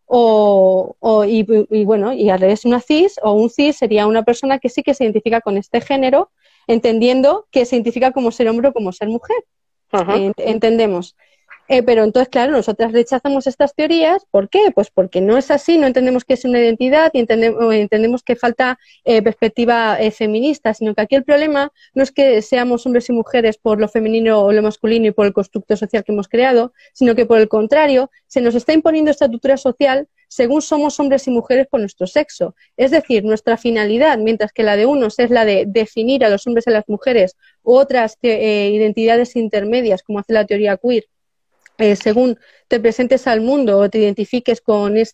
y bueno, y al revés, una cis o un cis sería una persona que sí que se identifica con este género, entendiendo que se identifica como ser hombre o como ser mujer. Ujú. Entendemos. Pero entonces, claro, nosotras rechazamos estas teorías. ¿Por qué? Pues porque no es así, no entendemos que es una identidad y entendemos que falta perspectiva feminista, sino que aquí el problema no es que seamos hombres y mujeres por lo femenino o lo masculino y por el constructo social que hemos creado, sino que por el contrario, se nos está imponiendo esta estructura social según somos hombres y mujeres por nuestro sexo. Es decir, nuestra finalidad, mientras que la de unos es la de definir a los hombres y a las mujeres u otras identidades intermedias, como hace la teoría queer, según te presentes al mundo o te identifiques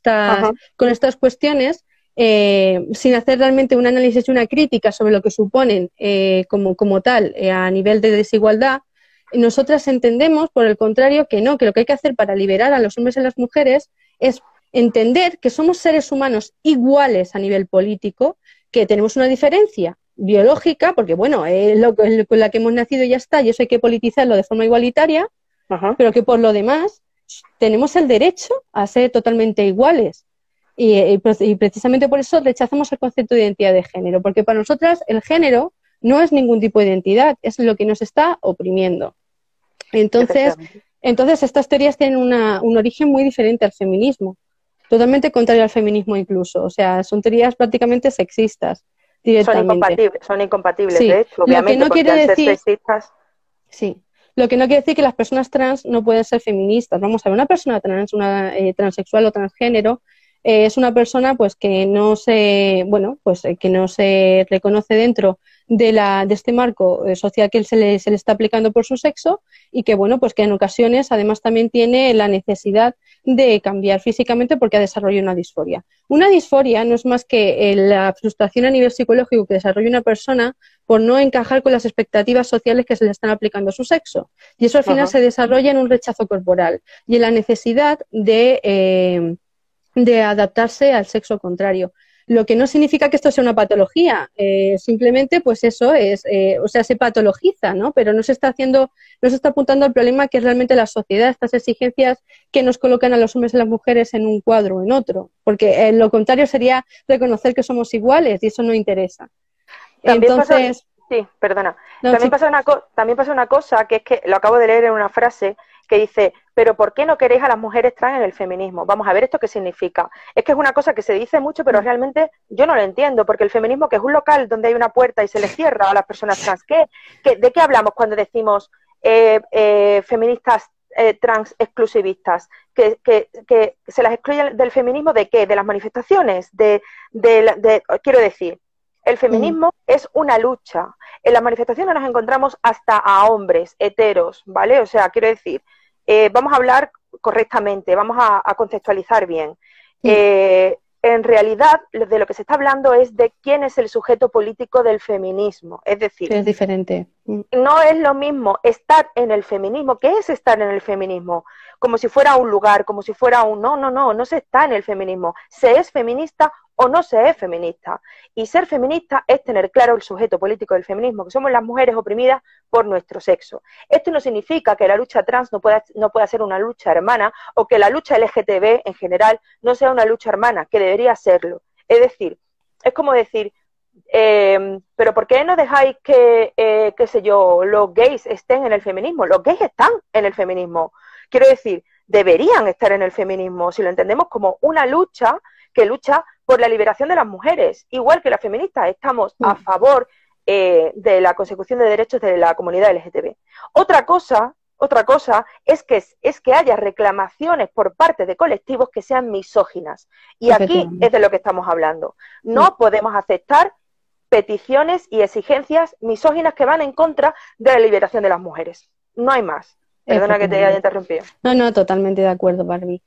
Ajá. con estas cuestiones, sin hacer realmente un análisis y una crítica sobre lo que suponen como tal a nivel de desigualdad, nosotras entendemos, por el contrario, que no, que lo que hay que hacer para liberar a los hombres y a las mujeres es entender que somos seres humanos iguales a nivel político, que tenemos una diferencia biológica, porque bueno, con la que hemos nacido ya está, y eso hay que politizarlo de forma igualitaria, Ajá. pero que por lo demás tenemos el derecho a ser totalmente iguales. Y precisamente por eso rechazamos el concepto de identidad de género, porque para nosotras el género no es ningún tipo de identidad, es lo que nos está oprimiendo. Entonces, Efectivamente. entonces estas teorías tienen un origen muy diferente al feminismo, totalmente contrario al feminismo incluso. O sea, son teorías prácticamente sexistas directamente. Son incompatibles, de Sí, hecho, lo que obviamente, no porque quiere al ser decir sexistas, Sí, lo que no quiere decir que las personas trans no pueden ser feministas. Vamos a ver, una persona trans, una transexual o transgénero, es una persona pues que no se, bueno, pues que no se reconoce dentro de este marco social que se le está aplicando por su sexo y que bueno, pues que en ocasiones además también tiene la necesidad de cambiar físicamente porque ha desarrollado una disforia. Una disforia no es más que la frustración a nivel psicológico que desarrolla una persona por no encajar con las expectativas sociales que se le están aplicando a su sexo. Y eso al final ajá. se desarrolla en un rechazo corporal y en la necesidad de adaptarse al sexo contrario. Lo que no significa que esto sea una patología, simplemente pues eso es, o sea, se patologiza, ¿no? Pero no se está haciendo, no se está apuntando al problema que es realmente la sociedad, estas exigencias que nos colocan a los hombres y a las mujeres en un cuadro o en otro, porque lo contrario sería reconocer que somos iguales y eso no interesa. También pasa, Entonces, sí, perdona, no, sí, también pasa una cosa que es que lo acabo de leer en una frase que dice, pero ¿por qué no queréis a las mujeres trans en el feminismo? Vamos a ver esto qué significa. Es que es una cosa que se dice mucho, pero realmente yo no lo entiendo, porque el feminismo, que es un local donde hay una puerta y se les cierra a las personas trans, ¿de qué hablamos cuando decimos feministas trans exclusivistas? Que se las excluyen del feminismo, ¿de qué? ¿De las manifestaciones? Quiero decir, el ujú, feminismo es una lucha. En las manifestaciones nos encontramos hasta a hombres heteros, ¿vale? O sea, quiero decir, vamos a hablar correctamente, vamos a contextualizar bien. ujú, En realidad, de lo que se está hablando es de quién es el sujeto político del feminismo. Es decir, es diferente. No es lo mismo estar en el feminismo. ¿Qué es estar en el feminismo? Como si fuera un lugar, como si fuera un... No se está en el feminismo. Se es feminista o no se es feminista. Y ser feminista es tener claro el sujeto político del feminismo, que somos las mujeres oprimidas por nuestro sexo. Esto no significa que la lucha trans no pueda ser una lucha hermana, o que la lucha LGTB en general no sea una lucha hermana, que debería serlo. Es decir, es como decir... pero ¿por qué no dejáis que, qué sé yo, los gays estén en el feminismo? Los gays están en el feminismo. Quiero decir, deberían estar en el feminismo, si lo entendemos como una lucha que lucha por la liberación de las mujeres. Igual que las feministas estamos a favor de la consecución de derechos de la comunidad LGTB. Otra cosa es que haya reclamaciones por parte de colectivos que sean misóginas. Y aquí es de lo que estamos hablando. No podemos aceptar peticiones y exigencias misóginas que van en contra de la liberación de las mujeres. No hay más. Perdona que te haya interrumpido. No, totalmente de acuerdo, Barbie.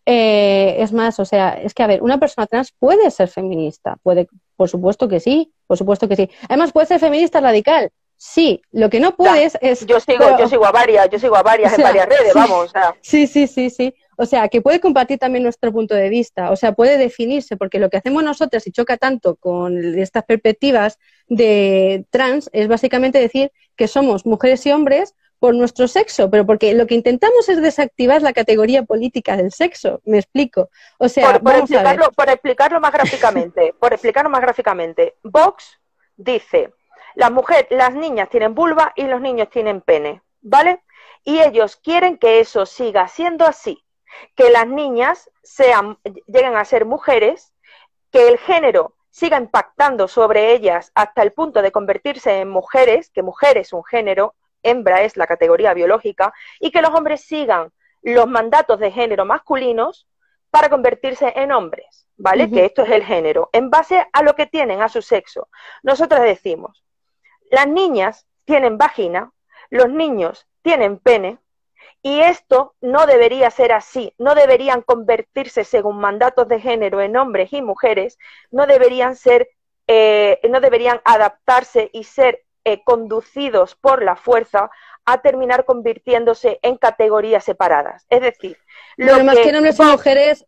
Es más, o sea, es que, a ver, una persona trans puede ser feminista, puede, por supuesto que sí, por supuesto que sí. Además, puede ser feminista radical, sí, lo que no puedes es... Yo sigo a varias o sea, en varias redes, sí, vamos, o sea. Sí. O sea, que puede compartir también nuestro punto de vista, o sea, puede definirse, porque lo que hacemos nosotras y choca tanto con estas perspectivas de trans es básicamente decir que somos mujeres y hombres por nuestro sexo, pero porque lo que intentamos es desactivar la categoría política del sexo, me explico. O sea, por explicarlo más gráficamente, Vox dice, las niñas tienen vulva y los niños tienen pene, ¿vale? Y ellos quieren que eso siga siendo así, que las niñas lleguen a ser mujeres, que el género siga impactando sobre ellas hasta el punto de convertirse en mujeres, que mujer es un género, hembra es la categoría biológica, y que los hombres sigan los mandatos de género masculinos para convertirse en hombres, ¿vale? Que esto es el género, en base a lo que tienen, a su sexo. Nosotras decimos, las niñas tienen vagina, los niños tienen pene, y esto no debería ser así, no deberían convertirse según mandatos de género en hombres y mujeres, no deberían adaptarse y ser conducidos por la fuerza a terminar convirtiéndose en categorías separadas. Es decir, más que en hombres y mujeres,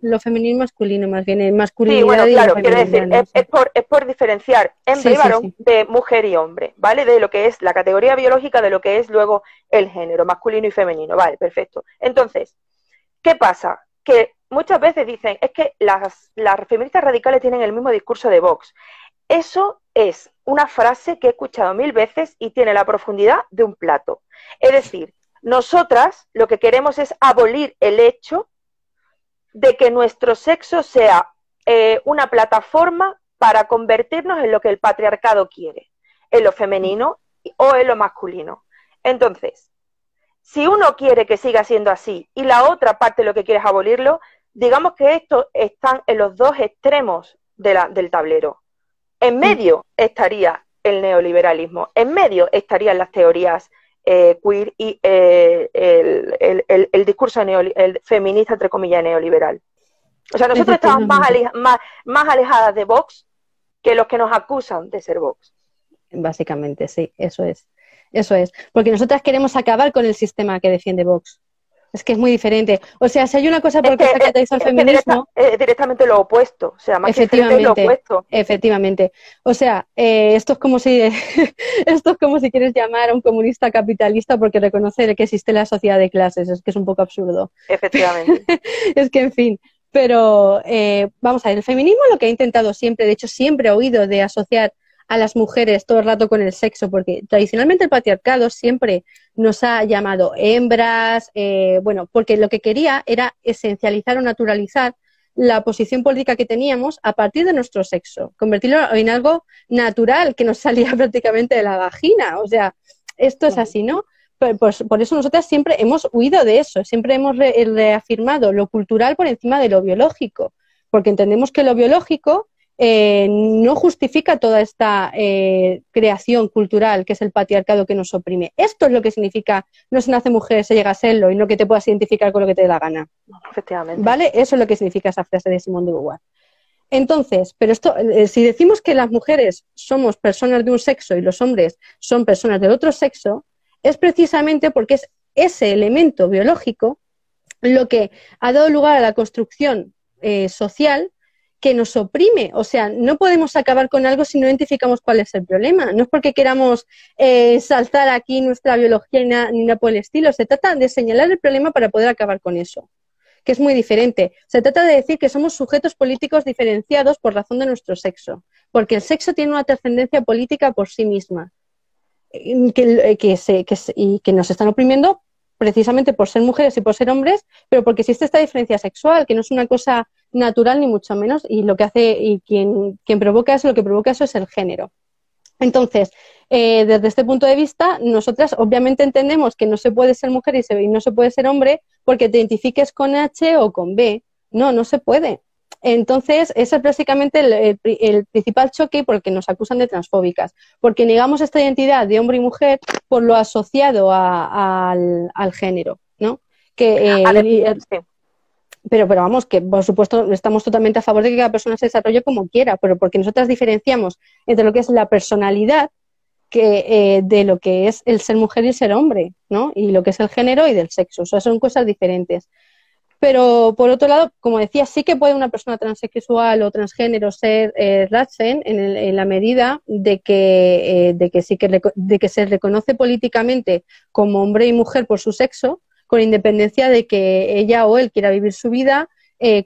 lo femenino y masculino, más bien, en masculinidad. Sí, bueno, claro, quiero decir, es por diferenciar hembra y varón de mujer y hombre, ¿vale? De lo que es la categoría biológica, de lo que es luego el género, masculino y femenino, vale, perfecto. Entonces, ¿qué pasa? Que muchas veces dicen, es que las feministas radicales tienen el mismo discurso de Vox. Eso es una frase que he escuchado 1000 veces y tiene la profundidad de un plato. Es decir, nosotras lo que queremos es abolir el hecho de que nuestro sexo sea una plataforma para convertirnos en lo que el patriarcado quiere, en lo femenino o en lo masculino. Entonces, si uno quiere que siga siendo así y la otra parte lo que quiere es abolirlo, digamos que estos están en los dos extremos del tablero. En medio estaría el neoliberalismo, en medio estarían las teorías queer y el discurso el feminista, entre comillas, neoliberal. O sea, nosotros estamos más alejadas de Vox que los que nos acusan de ser Vox. Básicamente, sí, eso es. Porque nosotras queremos acabar con el sistema que defiende Vox. Es que es muy diferente. O sea, si hay una cosa por la que se caracteriza el feminismo... directamente lo opuesto. O sea, más que lo opuesto. Efectivamente. O sea, esto es como si quieres llamar a un comunista capitalista porque reconoce que existe la sociedad de clases. Es que es un poco absurdo. Efectivamente. Es que, en fin. Pero, vamos a ver, el feminismo lo que ha intentado siempre, de hecho, siempre ha oído de asociar a las mujeres todo el rato con el sexo, porque tradicionalmente el patriarcado siempre nos ha llamado hembras, porque lo que quería era esencializar o naturalizar la posición política que teníamos a partir de nuestro sexo, convertirlo en algo natural que nos salía prácticamente de la vagina. O sea, esto es así, ¿no? Por eso nosotras siempre hemos huido de eso, siempre hemos reafirmado lo cultural por encima de lo biológico, porque entendemos que lo biológico no justifica toda esta creación cultural que es el patriarcado que nos oprime. Esto es lo que significa no se nace mujer, se llega a serlo y no que te puedas identificar con lo que te dé la gana. Efectivamente. ¿Vale? Eso es lo que significa esa frase de Simone de Beauvoir. Entonces, pero esto, si decimos que las mujeres somos personas de un sexo y los hombres son personas del otro sexo, es precisamente porque es ese elemento biológico lo que ha dado lugar a la construcción social que nos oprime. O sea, no podemos acabar con algo si no identificamos cuál es el problema. No es porque queramos ensalzar aquí nuestra biología ni nada por el estilo. Se trata de señalar el problema para poder acabar con eso, que es muy diferente. Se trata de decir que somos sujetos políticos diferenciados por razón de nuestro sexo, porque el sexo tiene una trascendencia política por sí misma, y que nos están oprimiendo precisamente por ser mujeres y por ser hombres, pero porque existe esta diferencia sexual, que no es una cosa natural ni mucho menos, y lo que hace, y quien provoca eso, lo que provoca eso es el género. Entonces, desde este punto de vista, nosotras obviamente entendemos que no se puede ser mujer y no se puede ser hombre porque te identifiques con H o con B. No, no se puede. Entonces, ese es básicamente el principal choque por el que nos acusan de transfóbicas, porque negamos esta identidad de hombre y mujer por lo asociado al género, ¿no? Pero vamos, que por supuesto estamos totalmente a favor de que cada persona se desarrolle como quiera, pero porque nosotras diferenciamos entre lo que es la personalidad de lo que es el ser mujer y el ser hombre, ¿no? Y lo que es el género y del sexo. O sea, son cosas diferentes. Pero, por otro lado, como decía, sí que puede una persona transexual o transgénero ser Ratsen en la medida de que se reconoce políticamente como hombre y mujer por su sexo, con independencia de que ella o él quiera vivir su vida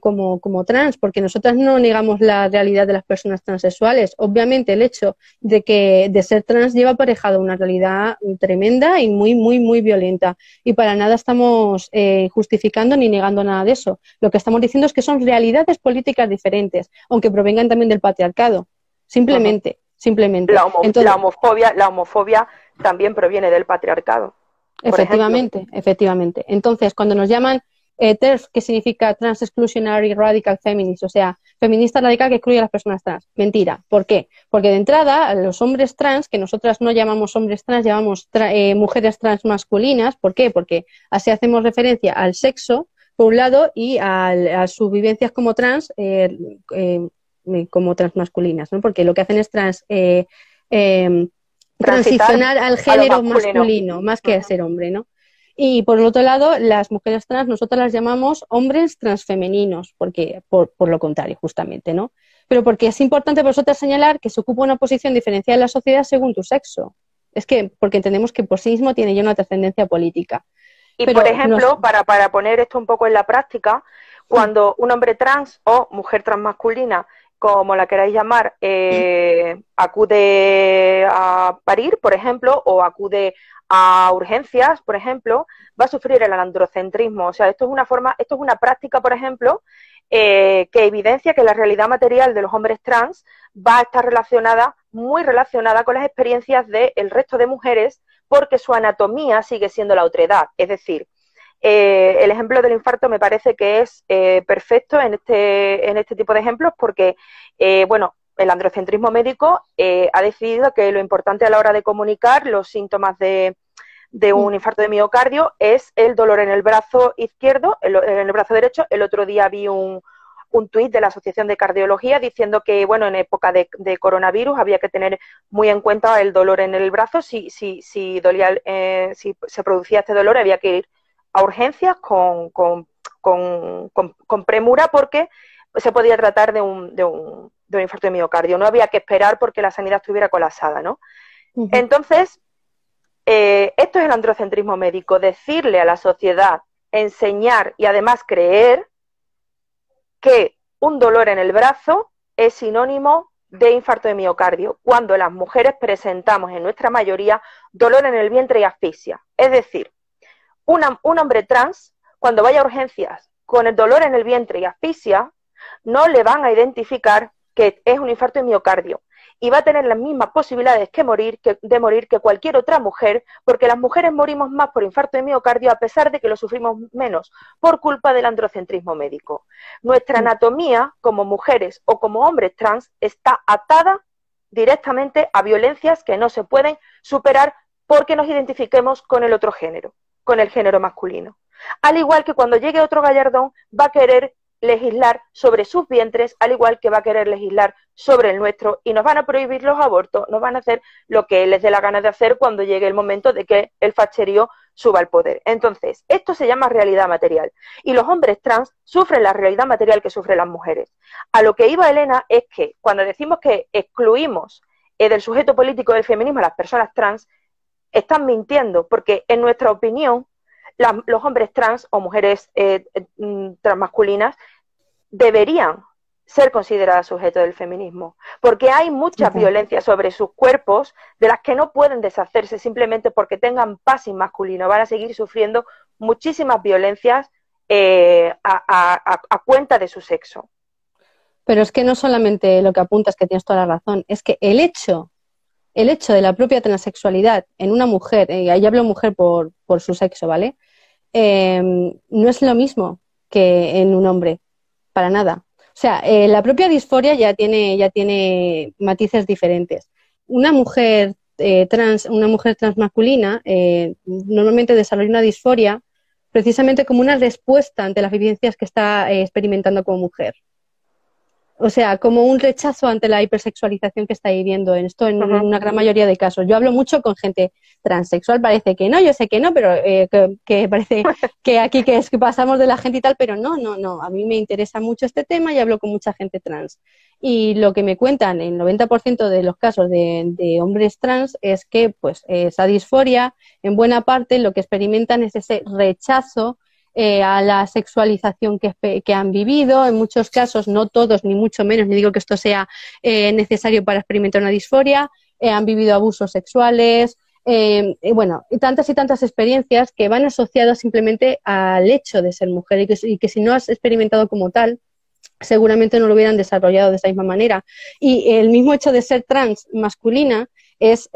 como trans, porque nosotras no negamos la realidad de las personas transexuales. Obviamente el hecho de ser trans lleva aparejado una realidad tremenda y muy, muy, muy violenta. Y para nada estamos justificando ni negando nada de eso. Lo que estamos diciendo es que son realidades políticas diferentes, aunque provengan también del patriarcado. Simplemente, simplemente. Entonces, la homofobia también proviene del patriarcado. Efectivamente, efectivamente. Entonces, cuando nos llaman TERF, que significa Trans Exclusionary Radical Feminist, o sea, feminista radical que excluye a las personas trans. Mentira. ¿Por qué? Porque de entrada, los hombres trans, que nosotras no llamamos hombres trans, llamamos mujeres trans masculinas. ¿Por qué? Porque así hacemos referencia al sexo, por un lado, y a sus vivencias como trans, como transmasculinas, ¿no? Porque lo que hacen es transicionar al género masculino, más que a ser hombre, ¿no? Y por el otro lado, las mujeres trans, nosotros las llamamos hombres transfemeninos, porque por lo contrario, justamente, ¿no? Pero porque es importante para nosotros señalar que se ocupa una posición diferenciada en la sociedad según tu sexo. Es que, porque entendemos que por sí mismo tiene ya una trascendencia política. Y por ejemplo, para poner esto un poco en la práctica, cuando un hombre trans o mujer transmasculina, como la queráis llamar, acude a parir, por ejemplo, o acude a urgencias, por ejemplo, va a sufrir el androcentrismo. O sea, esto es una práctica, por ejemplo, que evidencia que la realidad material de los hombres trans va a estar muy relacionada con las experiencias del resto de mujeres, porque su anatomía sigue siendo la otredad. Es decir, el ejemplo del infarto me parece que es perfecto en este tipo de ejemplos porque, bueno, el androcentrismo médico ha decidido que lo importante a la hora de comunicar los síntomas de un infarto de miocardio es el dolor en el brazo izquierdo, en el brazo derecho. El otro día vi un tuit de la Asociación de Cardiología diciendo que, bueno, en época de coronavirus había que tener muy en cuenta el dolor en el brazo. Si se producía este dolor, había que ir a urgencias con premura porque se podía tratar de un infarto de miocardio. No había que esperar porque la sanidad estuviera colapsada, ¿no? Entonces, esto es el androcentrismo médico, decirle a la sociedad, enseñar y además creer que un dolor en el brazo es sinónimo de infarto de miocardio, cuando las mujeres presentamos en nuestra mayoría dolor en el vientre y asfixia. Es decir, un hombre trans, cuando vaya a urgencias con el dolor en el vientre y asfixia, no le van a identificar que es un infarto de miocardio y va a tener las mismas posibilidades de morir que cualquier otra mujer, porque las mujeres morimos más por infarto de miocardio a pesar de que lo sufrimos menos por culpa del androcentrismo médico. Nuestra anatomía como mujeres o como hombres trans está atada directamente a violencias que no se pueden superar porque nos identifiquemos con el otro género, con el género masculino. Al igual que cuando llegue otro gallardón va a querer legislar sobre sus vientres, al igual que va a querer legislar sobre el nuestro, y nos van a prohibir los abortos, nos van a hacer lo que les dé la gana de hacer cuando llegue el momento de que el facherío suba al poder. Entonces, esto se llama realidad material, y los hombres trans sufren la realidad material que sufren las mujeres. A lo que iba Elena es que cuando decimos que excluimos del sujeto político del feminismo a las personas trans, están mintiendo, porque en nuestra opinión los hombres trans o mujeres transmasculinas deberían ser consideradas sujetos del feminismo, porque hay mucha violencia sobre sus cuerpos de las que no pueden deshacerse simplemente porque tengan passing masculino. Van a seguir sufriendo muchísimas violencias a cuenta de su sexo. Pero es que no solamente lo que apuntas, que tienes toda la razón, es que el hecho de la propia transexualidad en una mujer, y ahí hablo mujer por su sexo, ¿vale? No es lo mismo que en un hombre, para nada. O sea, la propia disforia ya tiene matices diferentes. Una mujer transmasculina normalmente desarrolla una disforia precisamente como una respuesta ante las vivencias que está experimentando como mujer. O sea, como un rechazo ante la hipersexualización que está viviendo en esto en una gran mayoría de casos. Yo hablo mucho con gente transexual, parece que no, yo sé que no, pero que parece que aquí que pasamos de la gente y tal, pero no, a mí me interesa mucho este tema y hablo con mucha gente trans. Y lo que me cuentan, el 90% de los casos de hombres trans es que pues esa disforia, en buena parte lo que experimentan es ese rechazo a la sexualización que han vivido, en muchos casos, no todos, ni mucho menos, ni digo que esto sea necesario para experimentar una disforia, han vivido abusos sexuales, bueno, y tantas experiencias que van asociadas simplemente al hecho de ser mujer y que si no has experimentado como tal, seguramente no lo hubieran desarrollado de esa misma manera. Y el mismo hecho de ser trans masculina es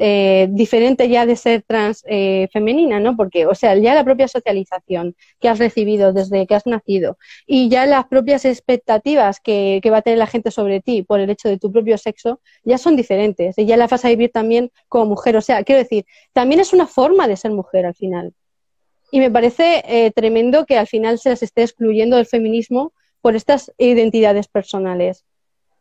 diferente ya de ser trans femenina, ¿no? Porque, o sea, ya la propia socialización que has recibido desde que has nacido y ya las propias expectativas que va a tener la gente sobre ti por el hecho de tu propio sexo ya son diferentes y ya las vas a vivir también como mujer. O sea, quiero decir, también es una forma de ser mujer al final. Y me parece tremendo que al final se las esté excluyendo del feminismo por estas identidades personales.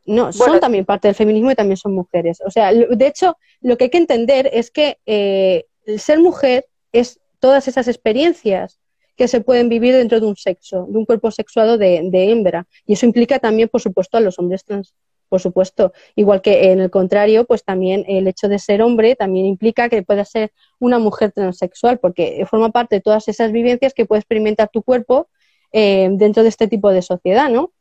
No, son también parte del feminismo y también son mujeres. O sea, de hecho, lo que hay que entender es que el ser mujer es todas esas experiencias que se pueden vivir dentro de un sexo, de un cuerpo sexuado de hembra. Y eso implica también, por supuesto, a los hombres trans, por supuesto. Igual que en el contrario, pues también el hecho de ser hombre también implica que puedas ser una mujer transexual, porque forma parte de todas esas vivencias que puede experimentar tu cuerpo dentro de este tipo de sociedad, ¿no?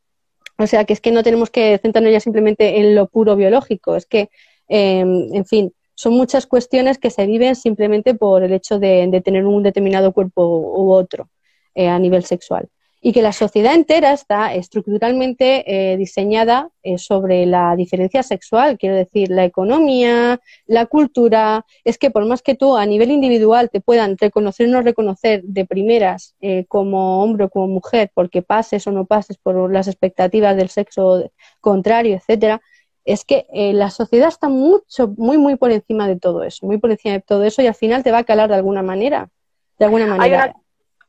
O sea, que es que no tenemos que centrarnos ya simplemente en lo puro biológico, es que, en fin, son muchas cuestiones que se viven simplemente por el hecho de tener un determinado cuerpo u otro a nivel sexual. Y que la sociedad entera está estructuralmente diseñada sobre la diferencia sexual, quiero decir, la economía, la cultura. Es que por más que tú a nivel individual te puedan reconocer o no reconocer de primeras como hombre o como mujer, porque pases o no pases por las expectativas del sexo contrario, etcétera, es que la sociedad está muy por encima de todo eso, muy por encima de todo eso y al final te va a calar de alguna manera. De alguna manera.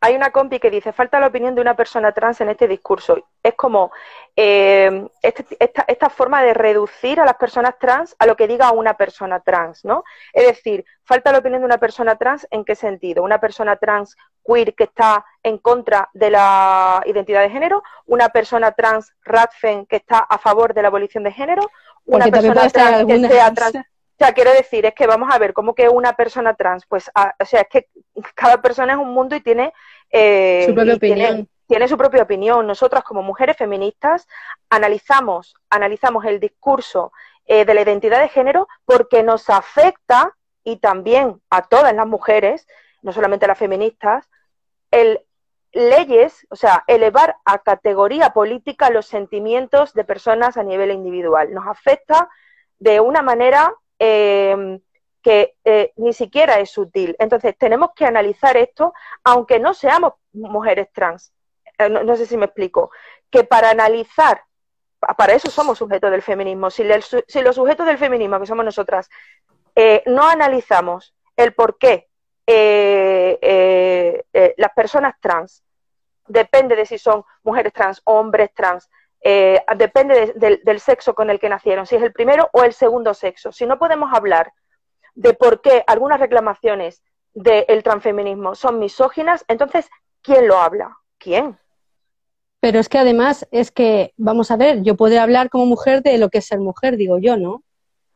Hay una compi que dice, falta la opinión de una persona trans en este discurso. Es como esta forma de reducir a las personas trans a lo que diga una persona trans, ¿no? Es decir, falta la opinión de una persona trans, ¿en qué sentido? Una persona trans queer que está en contra de la identidad de género, una persona trans radfen que está a favor de la abolición de género, una persona trans que sea trans... O sea, quiero decir, es que vamos a ver, ¿cómo que una persona trans? Pues, o sea, es que cada persona es un mundo y tiene su propia opinión. Tiene su propia opinión. Nosotras, como mujeres feministas, analizamos el discurso de la identidad de género porque nos afecta, y también a todas las mujeres, no solamente a las feministas, leyes, o sea, elevar a categoría política los sentimientos de personas a nivel individual. Nos afecta de una manera que ni siquiera es sutil. Entonces tenemos que analizar esto, aunque no seamos mujeres trans. No sé si me explico. Que para analizar, para eso somos sujetos del feminismo. Si los sujetos del feminismo, que somos nosotras, no analizamos el por qué las personas trans depende de si son mujeres trans o hombres trans, depende del sexo con el que nacieron, si es el primero o el segundo sexo. Si no podemos hablar de por qué algunas reclamaciones del transfeminismo son misóginas, entonces, ¿quién lo habla? ¿Quién? Pero es que además, es que, vamos a ver, yo podré hablar como mujer de lo que es ser mujer, digo yo, ¿no?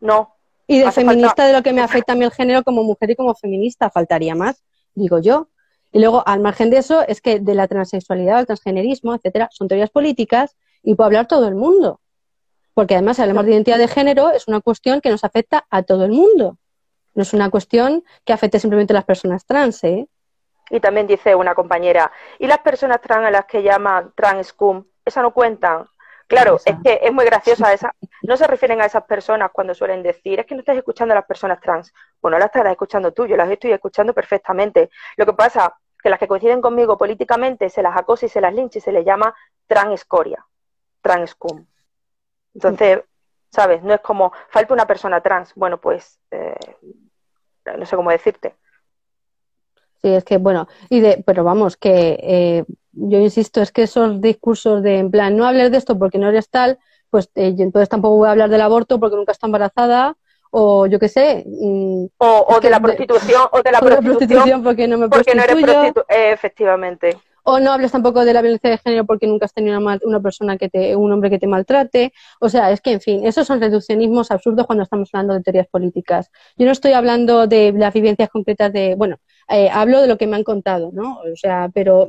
No. Y de Hace feminista falta... de lo que me afecta a mí el género como mujer y como feminista, faltaría más, digo yo. Y luego, al margen de eso, es que de la transexualidad, el transgenerismo, etcétera, son teorías políticas y puede hablar todo el mundo. Porque además, si hablamos de identidad de género, es una cuestión que nos afecta a todo el mundo. No es una cuestión que afecte simplemente a las personas trans, ¿eh? Y también dice una compañera, ¿y las personas trans a las que llaman trans cum? ¿Esas no cuentan? Claro, es que es muy graciosa esa. No se refieren a esas personas cuando suelen decir, es que no estás escuchando a las personas trans. Bueno, las estarás escuchando tú, yo las estoy escuchando perfectamente. Lo que pasa que las que coinciden conmigo políticamente se las acosa y se las lincha y se les llama trans escoria, trans cum. Entonces, ¿sabes? No es como, falta una persona trans. Bueno, pues, no sé cómo decirte. Sí, es que, bueno, pero vamos, que yo insisto, es que esos discursos de, en plan, no hables de esto porque no eres tal, pues yo entonces tampoco voy a hablar del aborto porque nunca está embarazada, o yo qué sé. O de la prostitución, o de la prostitución porque no me porque no eres prostituyo. efectivamente. O no hables tampoco de la violencia de género porque nunca has tenido una persona un hombre que te maltrate. O sea, es que, en fin, esos son reduccionismos absurdos cuando estamos hablando de teorías políticas. Yo no estoy hablando de las vivencias concretas bueno, hablo de lo que me han contado, ¿no? O sea, pero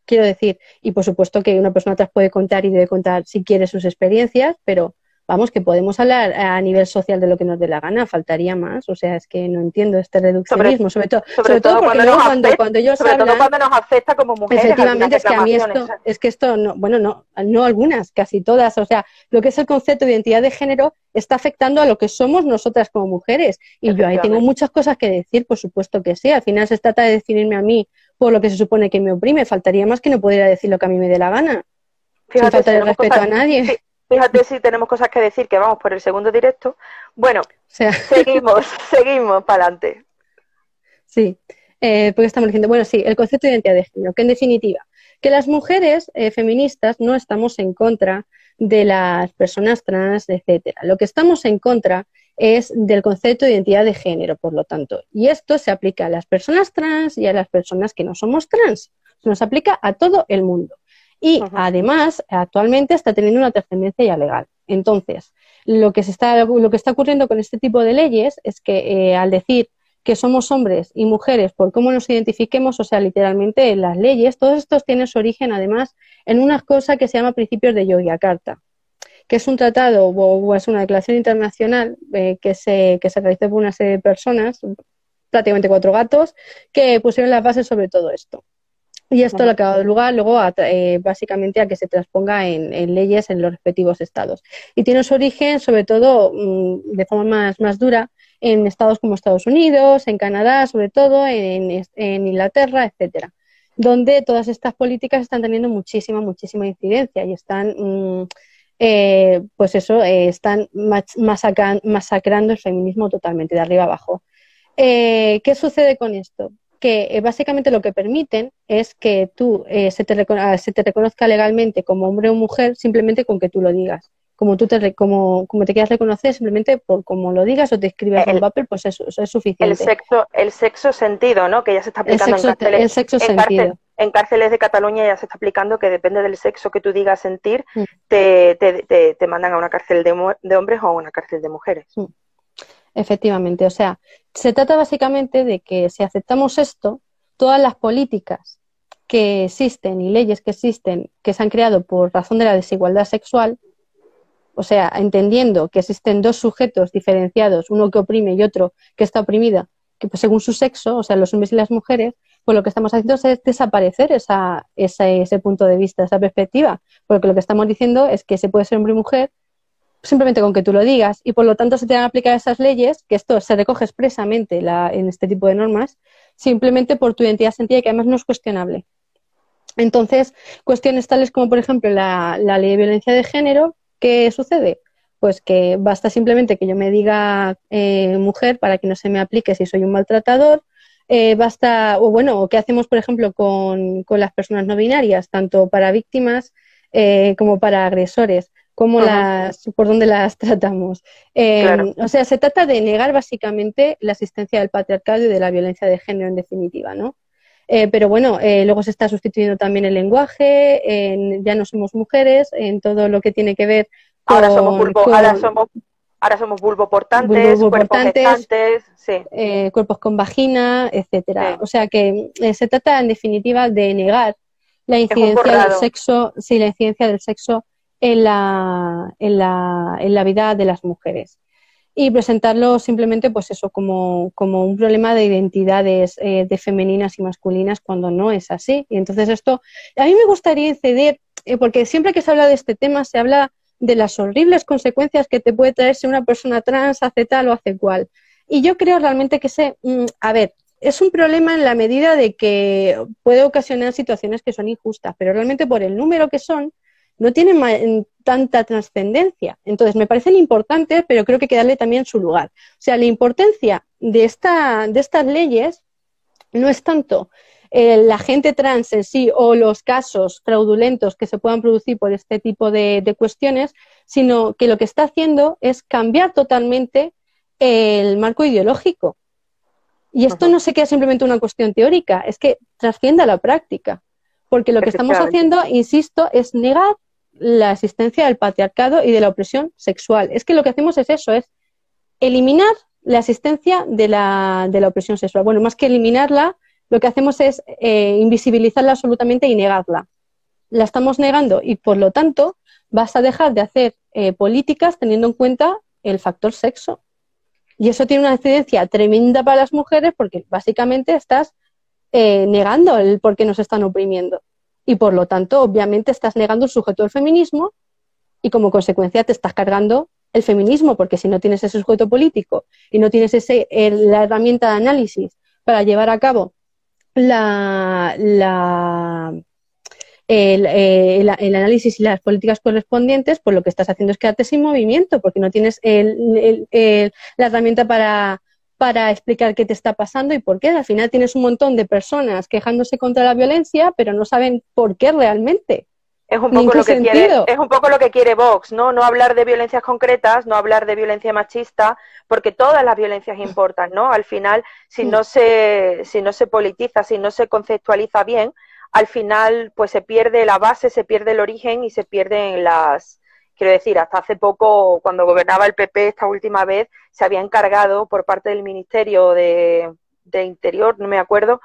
quiero decir, y por supuesto que una persona atrás puede contar y debe contar si quiere sus experiencias, pero vamos, que podemos hablar a nivel social de lo que nos dé la gana, faltaría más. O sea, es que no entiendo este reduccionismo, sobre todo porque luego cuando ellos sobre hablan, todo cuando nos afecta como mujeres. Efectivamente, es que a mí esto no, bueno, no algunas, casi todas. O sea, lo que es el concepto de identidad de género está afectando a lo que somos nosotras como mujeres. Y yo ahí tengo muchas cosas que decir, por supuesto que sí. Al final se trata de definirme a mí por lo que se supone que me oprime. Faltaría más que no pudiera decir lo que a mí me dé la gana. Fíjate, sin faltar el respeto a nadie. Fíjate si tenemos cosas que decir, que vamos por el segundo directo. Bueno, seguimos para adelante. Sí, porque estamos diciendo, bueno, sí, el concepto de identidad de género, que en definitiva, que las mujeres feministas no estamos en contra de las personas trans, etcétera. Lo que estamos en contra es del concepto de identidad de género, por lo tanto. Y esto se aplica a las personas trans y a las personas que no somos trans. Se nos aplica a todo el mundo. Y además, actualmente está teniendo una trascendencia ya legal. Entonces, lo que está ocurriendo con este tipo de leyes es que al decir que somos hombres y mujeres por cómo nos identifiquemos, o sea, literalmente las leyes, todos estos tienen su origen además en una cosa que se llama Principios de Yogyakarta, que es un tratado o es una declaración internacional que se realizó por una serie de personas, prácticamente 4 gatos, que pusieron las bases sobre todo esto. Y esto le ha dado lugar luego básicamente a que se transponga en leyes en los respectivos estados. Y tiene su origen, sobre todo, de forma más dura, en estados como Estados Unidos, en Canadá, sobre todo, en Inglaterra, etcétera, donde todas estas políticas están teniendo muchísima incidencia y están, están masacrando el feminismo totalmente, de arriba abajo. ¿Qué sucede con esto? Que básicamente lo que permiten es que tú se te reconozca legalmente como hombre o mujer simplemente con que tú lo digas. Como te quieras reconocer, simplemente por como lo digas o te escribas en un papel, pues eso es suficiente. El sexo sentido, ¿no? Que ya se está aplicando en cárceles de Cataluña, ya se está aplicando que depende del sexo que tú digas sentir, te mandan a una cárcel de hombres o a una cárcel de mujeres. Efectivamente, o sea, se trata básicamente de que si aceptamos esto, todas las políticas que existen y leyes que existen, que se han creado por razón de la desigualdad sexual, o sea, entendiendo que existen dos sujetos diferenciados, uno que oprime y otro que está oprimida, que pues según su sexo, o sea, los hombres y las mujeres, pues lo que estamos haciendo es desaparecer ese punto de vista, esa perspectiva, porque lo que estamos diciendo es que se puede ser hombre y mujer simplemente con que tú lo digas, y por lo tanto se te van a aplicar esas leyes, que esto se recoge expresamente en este tipo de normas, simplemente por tu identidad sentida, que además no es cuestionable. Entonces, cuestiones tales como, por ejemplo, la ley de violencia de género, ¿qué sucede? Pues que basta simplemente que yo me diga mujer para que no se me aplique si soy un maltratador, basta, o bueno, o qué hacemos, por ejemplo, con las personas no binarias, tanto para víctimas como para agresores, Ujú, por dónde las tratamos. claro. O sea, se trata de negar básicamente la existencia del patriarcado y de la violencia de género en definitiva, ¿no? Pero bueno, luego se está sustituyendo también el lenguaje, ya no somos mujeres, en todo lo que tiene que ver Ahora somos con, bulbo, con ahora somos vulvoportantes, cuerpos vulvoportantes, gestantes, sí, cuerpos con vagina, etcétera. sí. O sea que se trata en definitiva de negar la Es un incidencia del borrado. sexo, sí, la incidencia del sexo en la vida de las mujeres. Y presentarlo simplemente, pues eso, como un problema de identidades de femeninas y masculinas cuando no es así. Y entonces esto, a mí me gustaría incidir, porque siempre que se habla de este tema se habla de las horribles consecuencias que te puede traer si una persona trans hace tal o hace cual. Y yo creo realmente que a ver, es un problema en la medida de que puede ocasionar situaciones que son injustas, pero realmente por el número que son, no tienen tanta trascendencia. Entonces, me parecen importantes, pero creo que hay que darle también su lugar. O sea, la importancia de estas leyes no es tanto la gente trans en sí o los casos fraudulentos que se puedan producir por este tipo de cuestiones, sino que lo que está haciendo es cambiar totalmente el marco ideológico. Y esto Ujú, no se queda simplemente una cuestión teórica, es que trasciende a la práctica. Porque lo que estamos efectivamente. haciendo, insisto, es negar la existencia del patriarcado y de la opresión sexual. Es que lo que hacemos es eso, es eliminar la existencia de la opresión sexual. Bueno, más que eliminarla, lo que hacemos es invisibilizarla absolutamente y negarla. La estamos negando y, por lo tanto, vas a dejar de hacer políticas teniendo en cuenta el factor sexo. Y eso tiene una incidencia tremenda para las mujeres porque básicamente estás negando el por qué nos están oprimiendo. Y por lo tanto, obviamente, estás negando el sujeto del feminismo y como consecuencia te estás cargando el feminismo, porque si no tienes ese sujeto político y no tienes la herramienta de análisis para llevar a cabo la, la, el análisis y las políticas correspondientes, pues lo que estás haciendo es quedarte sin movimiento, porque no tienes la herramienta para explicar qué te está pasando y por qué. Al final tienes un montón de personas quejándose contra la violencia, pero no saben por qué realmente, Es un ni en poco qué lo que quiere, sentido. es un poco lo que quiere Vox, ¿no? No hablar de violencias concretas, no hablar de violencia machista, porque todas las violencias importan, ¿no? Al final, si no se politiza, si no se conceptualiza bien, al final, pues se pierde la base, se pierde el origen y se pierden quiero decir, hasta hace poco, cuando gobernaba el PP esta última vez, se había encargado por parte del Ministerio de Interior, no me acuerdo,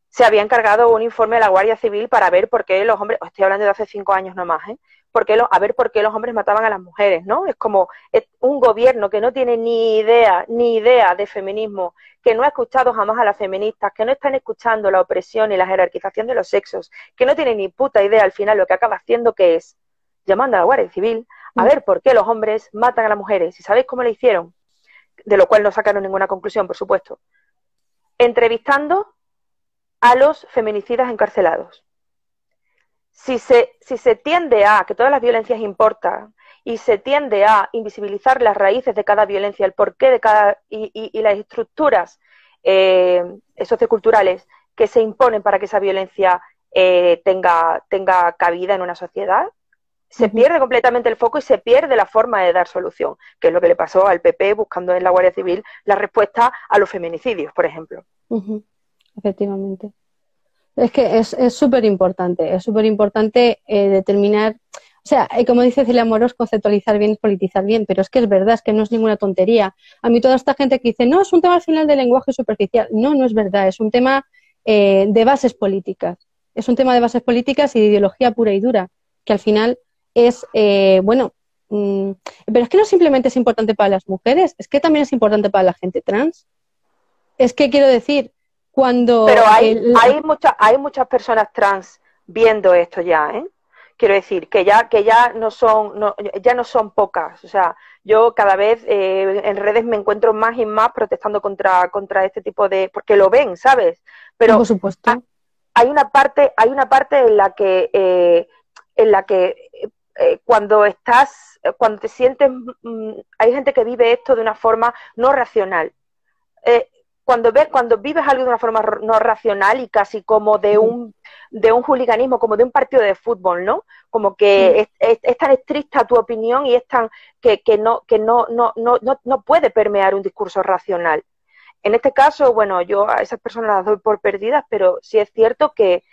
se había encargado un informe a la Guardia Civil para ver por qué los hombres, estoy hablando de hace 5 años nomás, ¿eh? A ver por qué los hombres mataban a las mujeres, ¿no? Es como un gobierno que no tiene ni idea de feminismo, que no ha escuchado jamás a las feministas, que no están escuchando la opresión y la jerarquización de los sexos, que no tiene ni puta idea al final lo que acaba haciendo, que es llamando a la Guardia Civil a ver por qué los hombres matan a las mujeres. ¿Y sabéis cómo lo hicieron? De lo cual no sacaron ninguna conclusión, por supuesto. Entrevistando a los feminicidas encarcelados. Si se tiende a que todas las violencias importan y se tiende a invisibilizar las raíces de cada violencia, el porqué de cada y las estructuras socioculturales que se imponen para que esa violencia tenga cabida en una sociedad, se Uh-huh, pierde completamente el foco y se pierde la forma de dar solución, que es lo que le pasó al PP buscando en la Guardia Civil la respuesta a los feminicidios, por ejemplo. uh-huh, efectivamente. Es que es súper importante determinar, o sea, como dice Celia Moros, conceptualizar bien, politizar bien, pero es que es verdad, es que no es ninguna tontería. A mí toda esta gente que dice, no, es un tema al final de lenguaje superficial, no, no es verdad, es un tema de bases políticas, es un tema de bases políticas y de ideología pura y dura, que al final es, bueno, pero es que no simplemente es importante para las mujeres, es que también es importante para la gente trans. Es que quiero decir, Pero cuando hay muchas personas trans viendo esto ya, ¿eh? Quiero decir, que ya no son, ya no son pocas. O sea, yo cada vez en redes me encuentro más y más protestando contra este tipo de, porque lo ven, ¿sabes? por Pero supuesto. hay una parte en la que cuando te sientes, hay gente que vive esto de una forma no racional. Eh, cuando vives algo de una forma no racional y casi como de un hooliganismo, como de un partido de fútbol, ¿no? Como que es tan estricta tu opinión y es tan que no puede permear un discurso racional. En este caso, bueno, yo a esas personas las doy por perdidas, pero sí es cierto que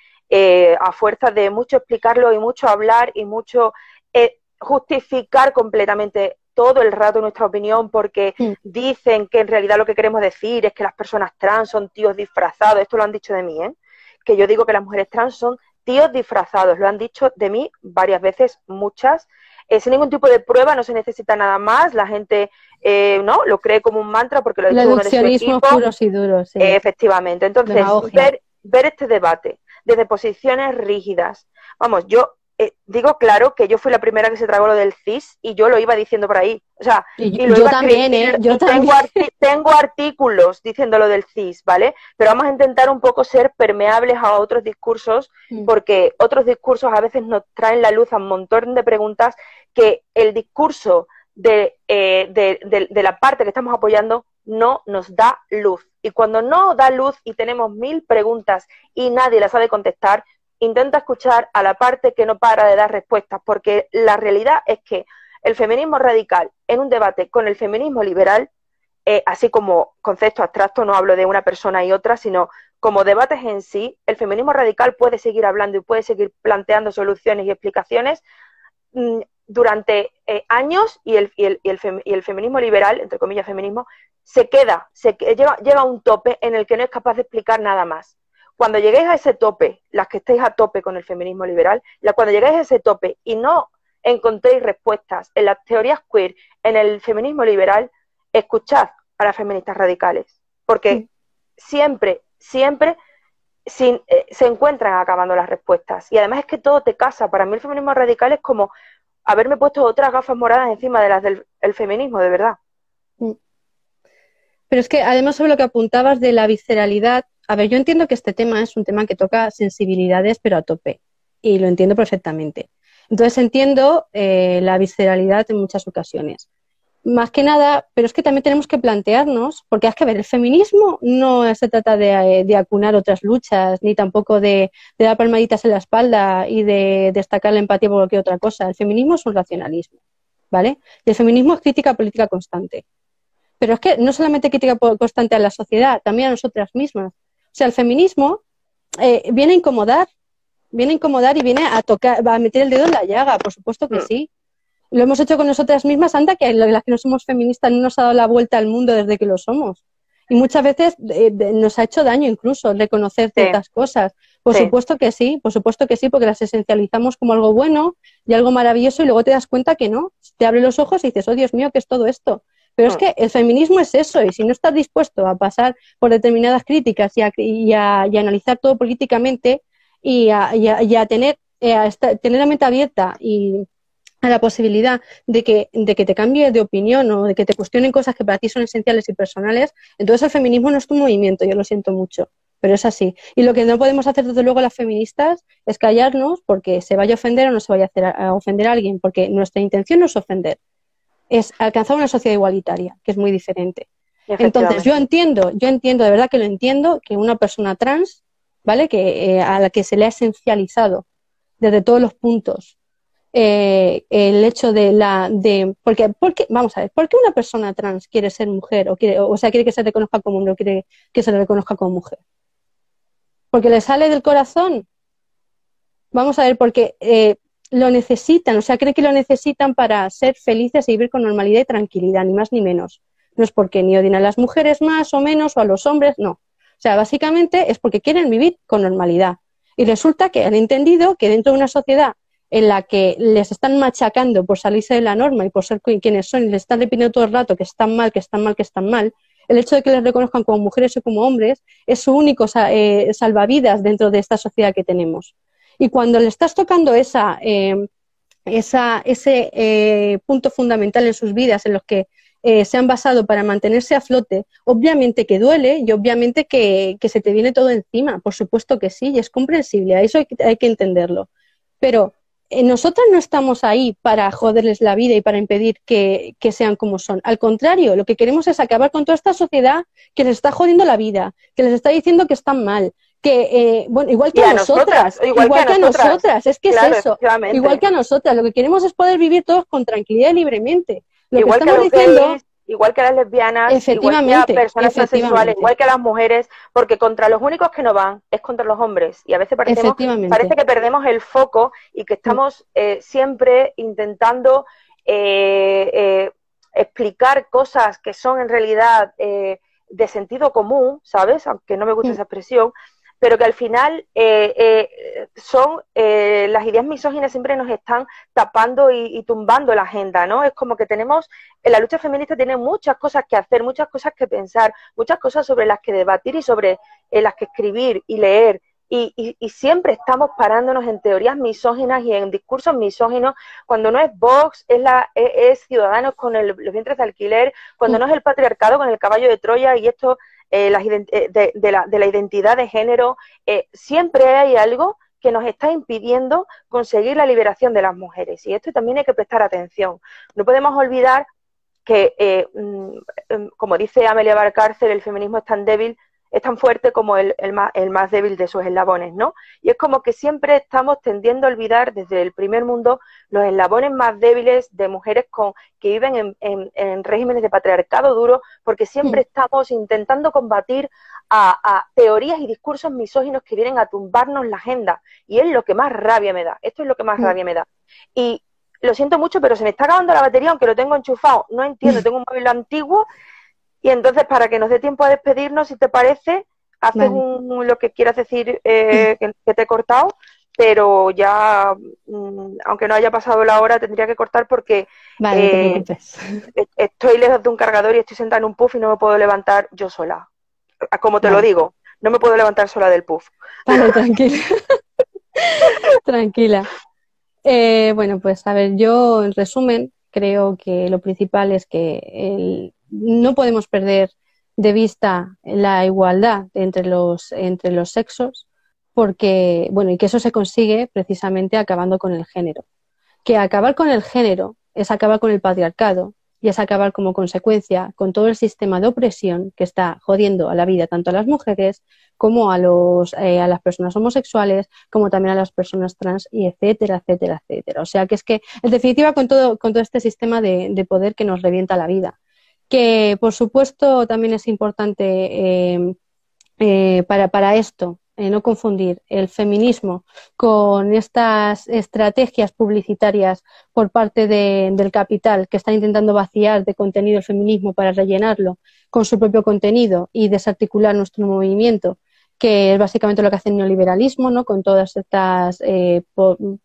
a fuerza de mucho explicarlo y mucho hablar y mucho justificar completamente todo el rato nuestra opinión porque dicen que en realidad lo que queremos decir es que las personas trans son tíos disfrazados, esto lo han dicho de mí, que yo digo que las mujeres trans son tíos disfrazados, lo han dicho de mí varias veces, muchas, sin ningún tipo de prueba, no se necesita nada más, la gente no lo cree como un mantra porque lo ha dicho uno de su equipo. Puros y duros, sí. Efectivamente, entonces ver este debate desde posiciones rígidas, vamos, yo digo claro que yo fui la primera que se tragó lo del CIS y yo lo iba diciendo por ahí. O sea, y lo yo iba también, yo también. Tengo artículos diciendo lo del CIS, ¿vale? Pero vamos a intentar un poco ser permeables a otros discursos, porque otros discursos a veces nos traen la luz a un montón de preguntas que el discurso de la parte que estamos apoyando no nos da luz. Y cuando no da luz y tenemos 1000 preguntas y nadie las sabe contestar, intenta escuchar a la parte que no para de dar respuestas, porque la realidad es que el feminismo radical en un debate con el feminismo liberal, así como concepto abstracto, no hablo de una persona y otra, sino como debates en sí, el feminismo radical puede seguir hablando y puede seguir planteando soluciones y explicaciones durante años y el feminismo liberal, entre comillas feminismo, llega a un tope en el que no es capaz de explicar nada más. Cuando lleguéis a ese tope, las que estéis a tope con el feminismo liberal, cuando lleguéis a ese tope y no encontréis respuestas en las teorías queer, en el feminismo liberal, escuchad a las feministas radicales, porque siempre se encuentran acabando las respuestas. Y además es que todo te casa. Para mí el feminismo radical es como haberme puesto otras gafas moradas encima de las del feminismo, de verdad. Pero es que además sobre lo que apuntabas de la visceralidad, a ver, yo entiendo que este tema es un tema que toca sensibilidades, pero a tope, y lo entiendo perfectamente. Entonces entiendo la visceralidad en muchas ocasiones. Más que nada, pero es que también tenemos que plantearnos, porque es que, a ver, el feminismo no se trata de acunar otras luchas, ni tampoco de dar palmaditas en la espalda y de destacar la empatía por cualquier otra cosa. El feminismo es un racionalismo, ¿vale? Y el feminismo es crítica política constante. Pero es que no solamente crítica constante a la sociedad, también a nosotras mismas. O sea, el feminismo viene a incomodar y viene a tocar, a meter el dedo en la llaga, por supuesto que sí. Lo hemos hecho con nosotras mismas, anda que las que no somos feministas no nos ha dado la vuelta al mundo desde que lo somos. Y muchas veces nos ha hecho daño incluso reconocer ciertas cosas. Por supuesto que sí, porque las esencializamos como algo bueno y algo maravilloso y luego te das cuenta que no. Te abre los ojos y dices, oh Dios mío, ¿qué es todo esto? Pero es que el feminismo es eso, y si no estás dispuesto a pasar por determinadas críticas y a analizar todo políticamente y a tener la mente abierta y a la posibilidad de que te cambie de opinión o de que te cuestionen cosas que para ti son esenciales y personales, entonces el feminismo no es tu movimiento, yo lo siento mucho, pero es así. Y lo que no podemos hacer desde luego las feministas es callarnos porque se vaya a ofender o no se vaya a hacer a ofender a alguien, porque nuestra intención no es ofender, es alcanzar una sociedad igualitaria, que es muy diferente. Entonces yo entiendo, de verdad que lo entiendo, que una persona trans, ¿vale? Que a la que se le ha esencializado desde todos los puntos el hecho porque vamos a ver, ¿por qué una persona trans quiere ser mujer o quiere que se reconozca como hombre o quiere que se le reconozca como mujer? ¿Porque le sale del corazón? Vamos a ver, porque lo necesitan, o sea, cree que lo necesitan para ser felices y vivir con normalidad y tranquilidad, ni más ni menos. No es porque ni odien a las mujeres más o menos o a los hombres, no. O sea, básicamente es porque quieren vivir con normalidad. Y resulta que han entendido que dentro de una sociedad en la que les están machacando por salirse de la norma y por ser quienes son y les están repitiendo todo el rato que están mal, que están mal, que están mal, el hecho de que les reconozcan como mujeres o como hombres es su único salvavidas dentro de esta sociedad que tenemos. Y cuando le estás tocando ese punto fundamental en sus vidas en los que se han basado para mantenerse a flote, obviamente que duele y obviamente que se te viene todo encima, por supuesto que sí, y es comprensible, a eso hay que entenderlo. Pero nosotras no estamos ahí para joderles la vida y para impedir que sean como son. Al contrario, lo que queremos es acabar con toda esta sociedad que les está jodiendo la vida, que les está diciendo que están mal, que, bueno, igual que a nosotras, igual que a nosotras, es que claro, es eso, igual que a nosotras, lo que queremos es poder vivir todos con tranquilidad y libremente. Lo igual que estamos que los diciendo, gays, igual que a las lesbianas, igual que a personas transexuales, igual que a las mujeres, porque contra los únicos que no van es contra los hombres. Y a veces parece que perdemos el foco y que estamos siempre intentando explicar cosas que son en realidad de sentido común, ¿sabes? Aunque no me gusta esa expresión, pero que al final son las ideas misóginas siempre nos están tapando y tumbando la agenda, ¿no? Es como que la lucha feminista tiene muchas cosas que hacer, muchas cosas que pensar, muchas cosas sobre las que debatir y sobre las que escribir y leer. Y siempre estamos parándonos en teorías misóginas y en discursos misóginos, cuando no es Vox, es Ciudadanos con los vientres de alquiler, cuando no es el patriarcado con el caballo de Troya y esto de la identidad de género. Siempre hay algo que nos está impidiendo conseguir la liberación de las mujeres, y esto también hay que prestar atención. No podemos olvidar que, como dice Amelia Valcárcel, el feminismo es tan débil, es tan fuerte como el más débil de sus eslabones, ¿no? Y es como que siempre estamos tendiendo a olvidar desde el primer mundo los eslabones más débiles de mujeres que viven en regímenes de patriarcado duro, porque siempre estamos intentando combatir a teorías y discursos misóginos que vienen a tumbarnos la agenda, y es lo que más rabia me da. Esto es lo que más rabia me da. Y lo siento mucho, pero se me está acabando la batería, aunque lo tengo enchufado. No entiendo, tengo un móvil antiguo. Y entonces, para que nos dé tiempo a despedirnos, si te parece, haces lo que quieras decir, que te he cortado, pero ya, aunque no haya pasado la hora, tendría que cortar porque estoy lejos de un cargador y estoy sentada en un puff y no me puedo levantar yo sola. Como te lo digo, no me puedo levantar sola del puff. Vale, tranquila. Tranquila. Bueno, pues a ver, yo en resumen creo que lo principal es que no podemos perder de vista la igualdad entre los sexos, porque, bueno, y que eso se consigue precisamente acabando con el género. Que acabar con el género es acabar con el patriarcado y es acabar como consecuencia con todo el sistema de opresión que está jodiendo a la vida tanto a las mujeres como a las personas homosexuales, como también a las personas trans, y etcétera, etcétera, etcétera. O sea que es que, en definitiva, con todo este sistema de poder que nos revienta la vida. Que, por supuesto, también es importante para esto, no confundir el feminismo con estas estrategias publicitarias por parte del capital, que están intentando vaciar de contenido el feminismo para rellenarlo con su propio contenido y desarticular nuestro movimiento, que es básicamente lo que hace el neoliberalismo, ¿no? Con todas estas con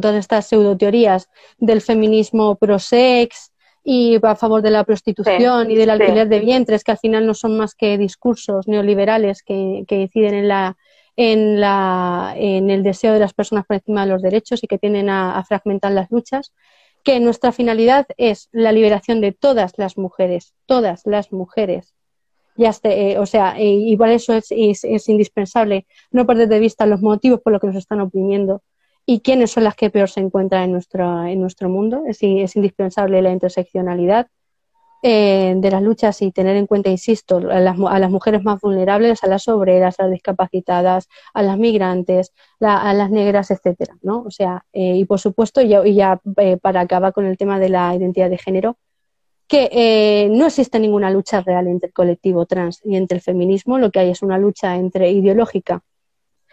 todas estas pseudoteorías del feminismo pro-sex y a favor de la prostitución y del alquiler de vientres, que al final no son más que discursos neoliberales que inciden en el deseo de las personas por encima de los derechos y que tienden a fragmentar las luchas. Que nuestra finalidad es la liberación de todas las mujeres. Y por eso es indispensable no perder de vista los motivos por los que nos están oprimiendo y quiénes son las que peor se encuentran en nuestro mundo. Es indispensable la interseccionalidad de las luchas y tener en cuenta, insisto, a las mujeres más vulnerables, a las obreras, a las discapacitadas, a las migrantes, a las negras, etcétera, ¿no? O sea, y por supuesto, para acabar con el tema de la identidad de género, que no existe ninguna lucha real entre el colectivo trans y entre el feminismo. Lo que hay es una lucha ideológica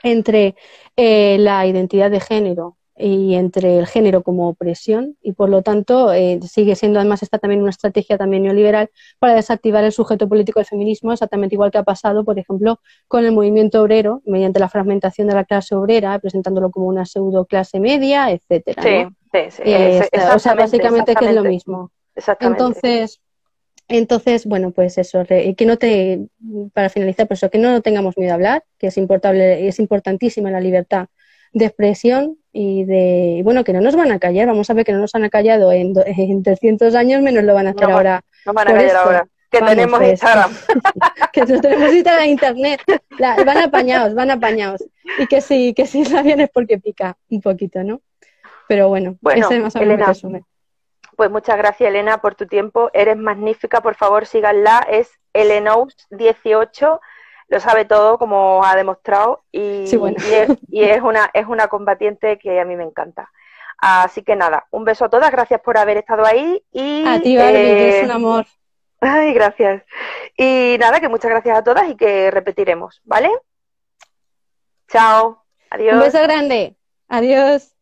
entre la identidad de género y entre el género como opresión, y por lo tanto sigue siendo, además, esta también una estrategia también neoliberal para desactivar el sujeto político del feminismo, exactamente igual que ha pasado, por ejemplo, con el movimiento obrero, mediante la fragmentación de la clase obrera, presentándolo como una pseudo clase media, etcétera, ¿no? O sea, básicamente que es lo mismo. Entonces, bueno, pues eso, para finalizar, pues eso, que no tengamos miedo a hablar, que es importantísima la libertad de expresión y bueno, que no nos van a callar. Vamos a ver que no nos han callado en 300 años, menos lo van a hacer ahora. No van a callar ahora, que tenemos Instagram. Que tenemos Instagram e Internet. Van apañados. Y que si la vienes porque pica un poquito, ¿no? Pero bueno, Bueno, ese es más o menos mi Elena, resumen. pues muchas gracias, Elena, por tu tiempo. Eres magnífica, por favor, síganla. Es Elenous18, lo sabe todo, como ha demostrado, Sí, bueno. y es una combatiente que a mí me encanta. Así que nada, un beso a todas, gracias por haber estado ahí A y ti, Barbie, que es un amor. ay, gracias. Y nada, que muchas gracias a todas y que repetiremos, ¿vale? Chao, Un adiós. beso grande. Adiós.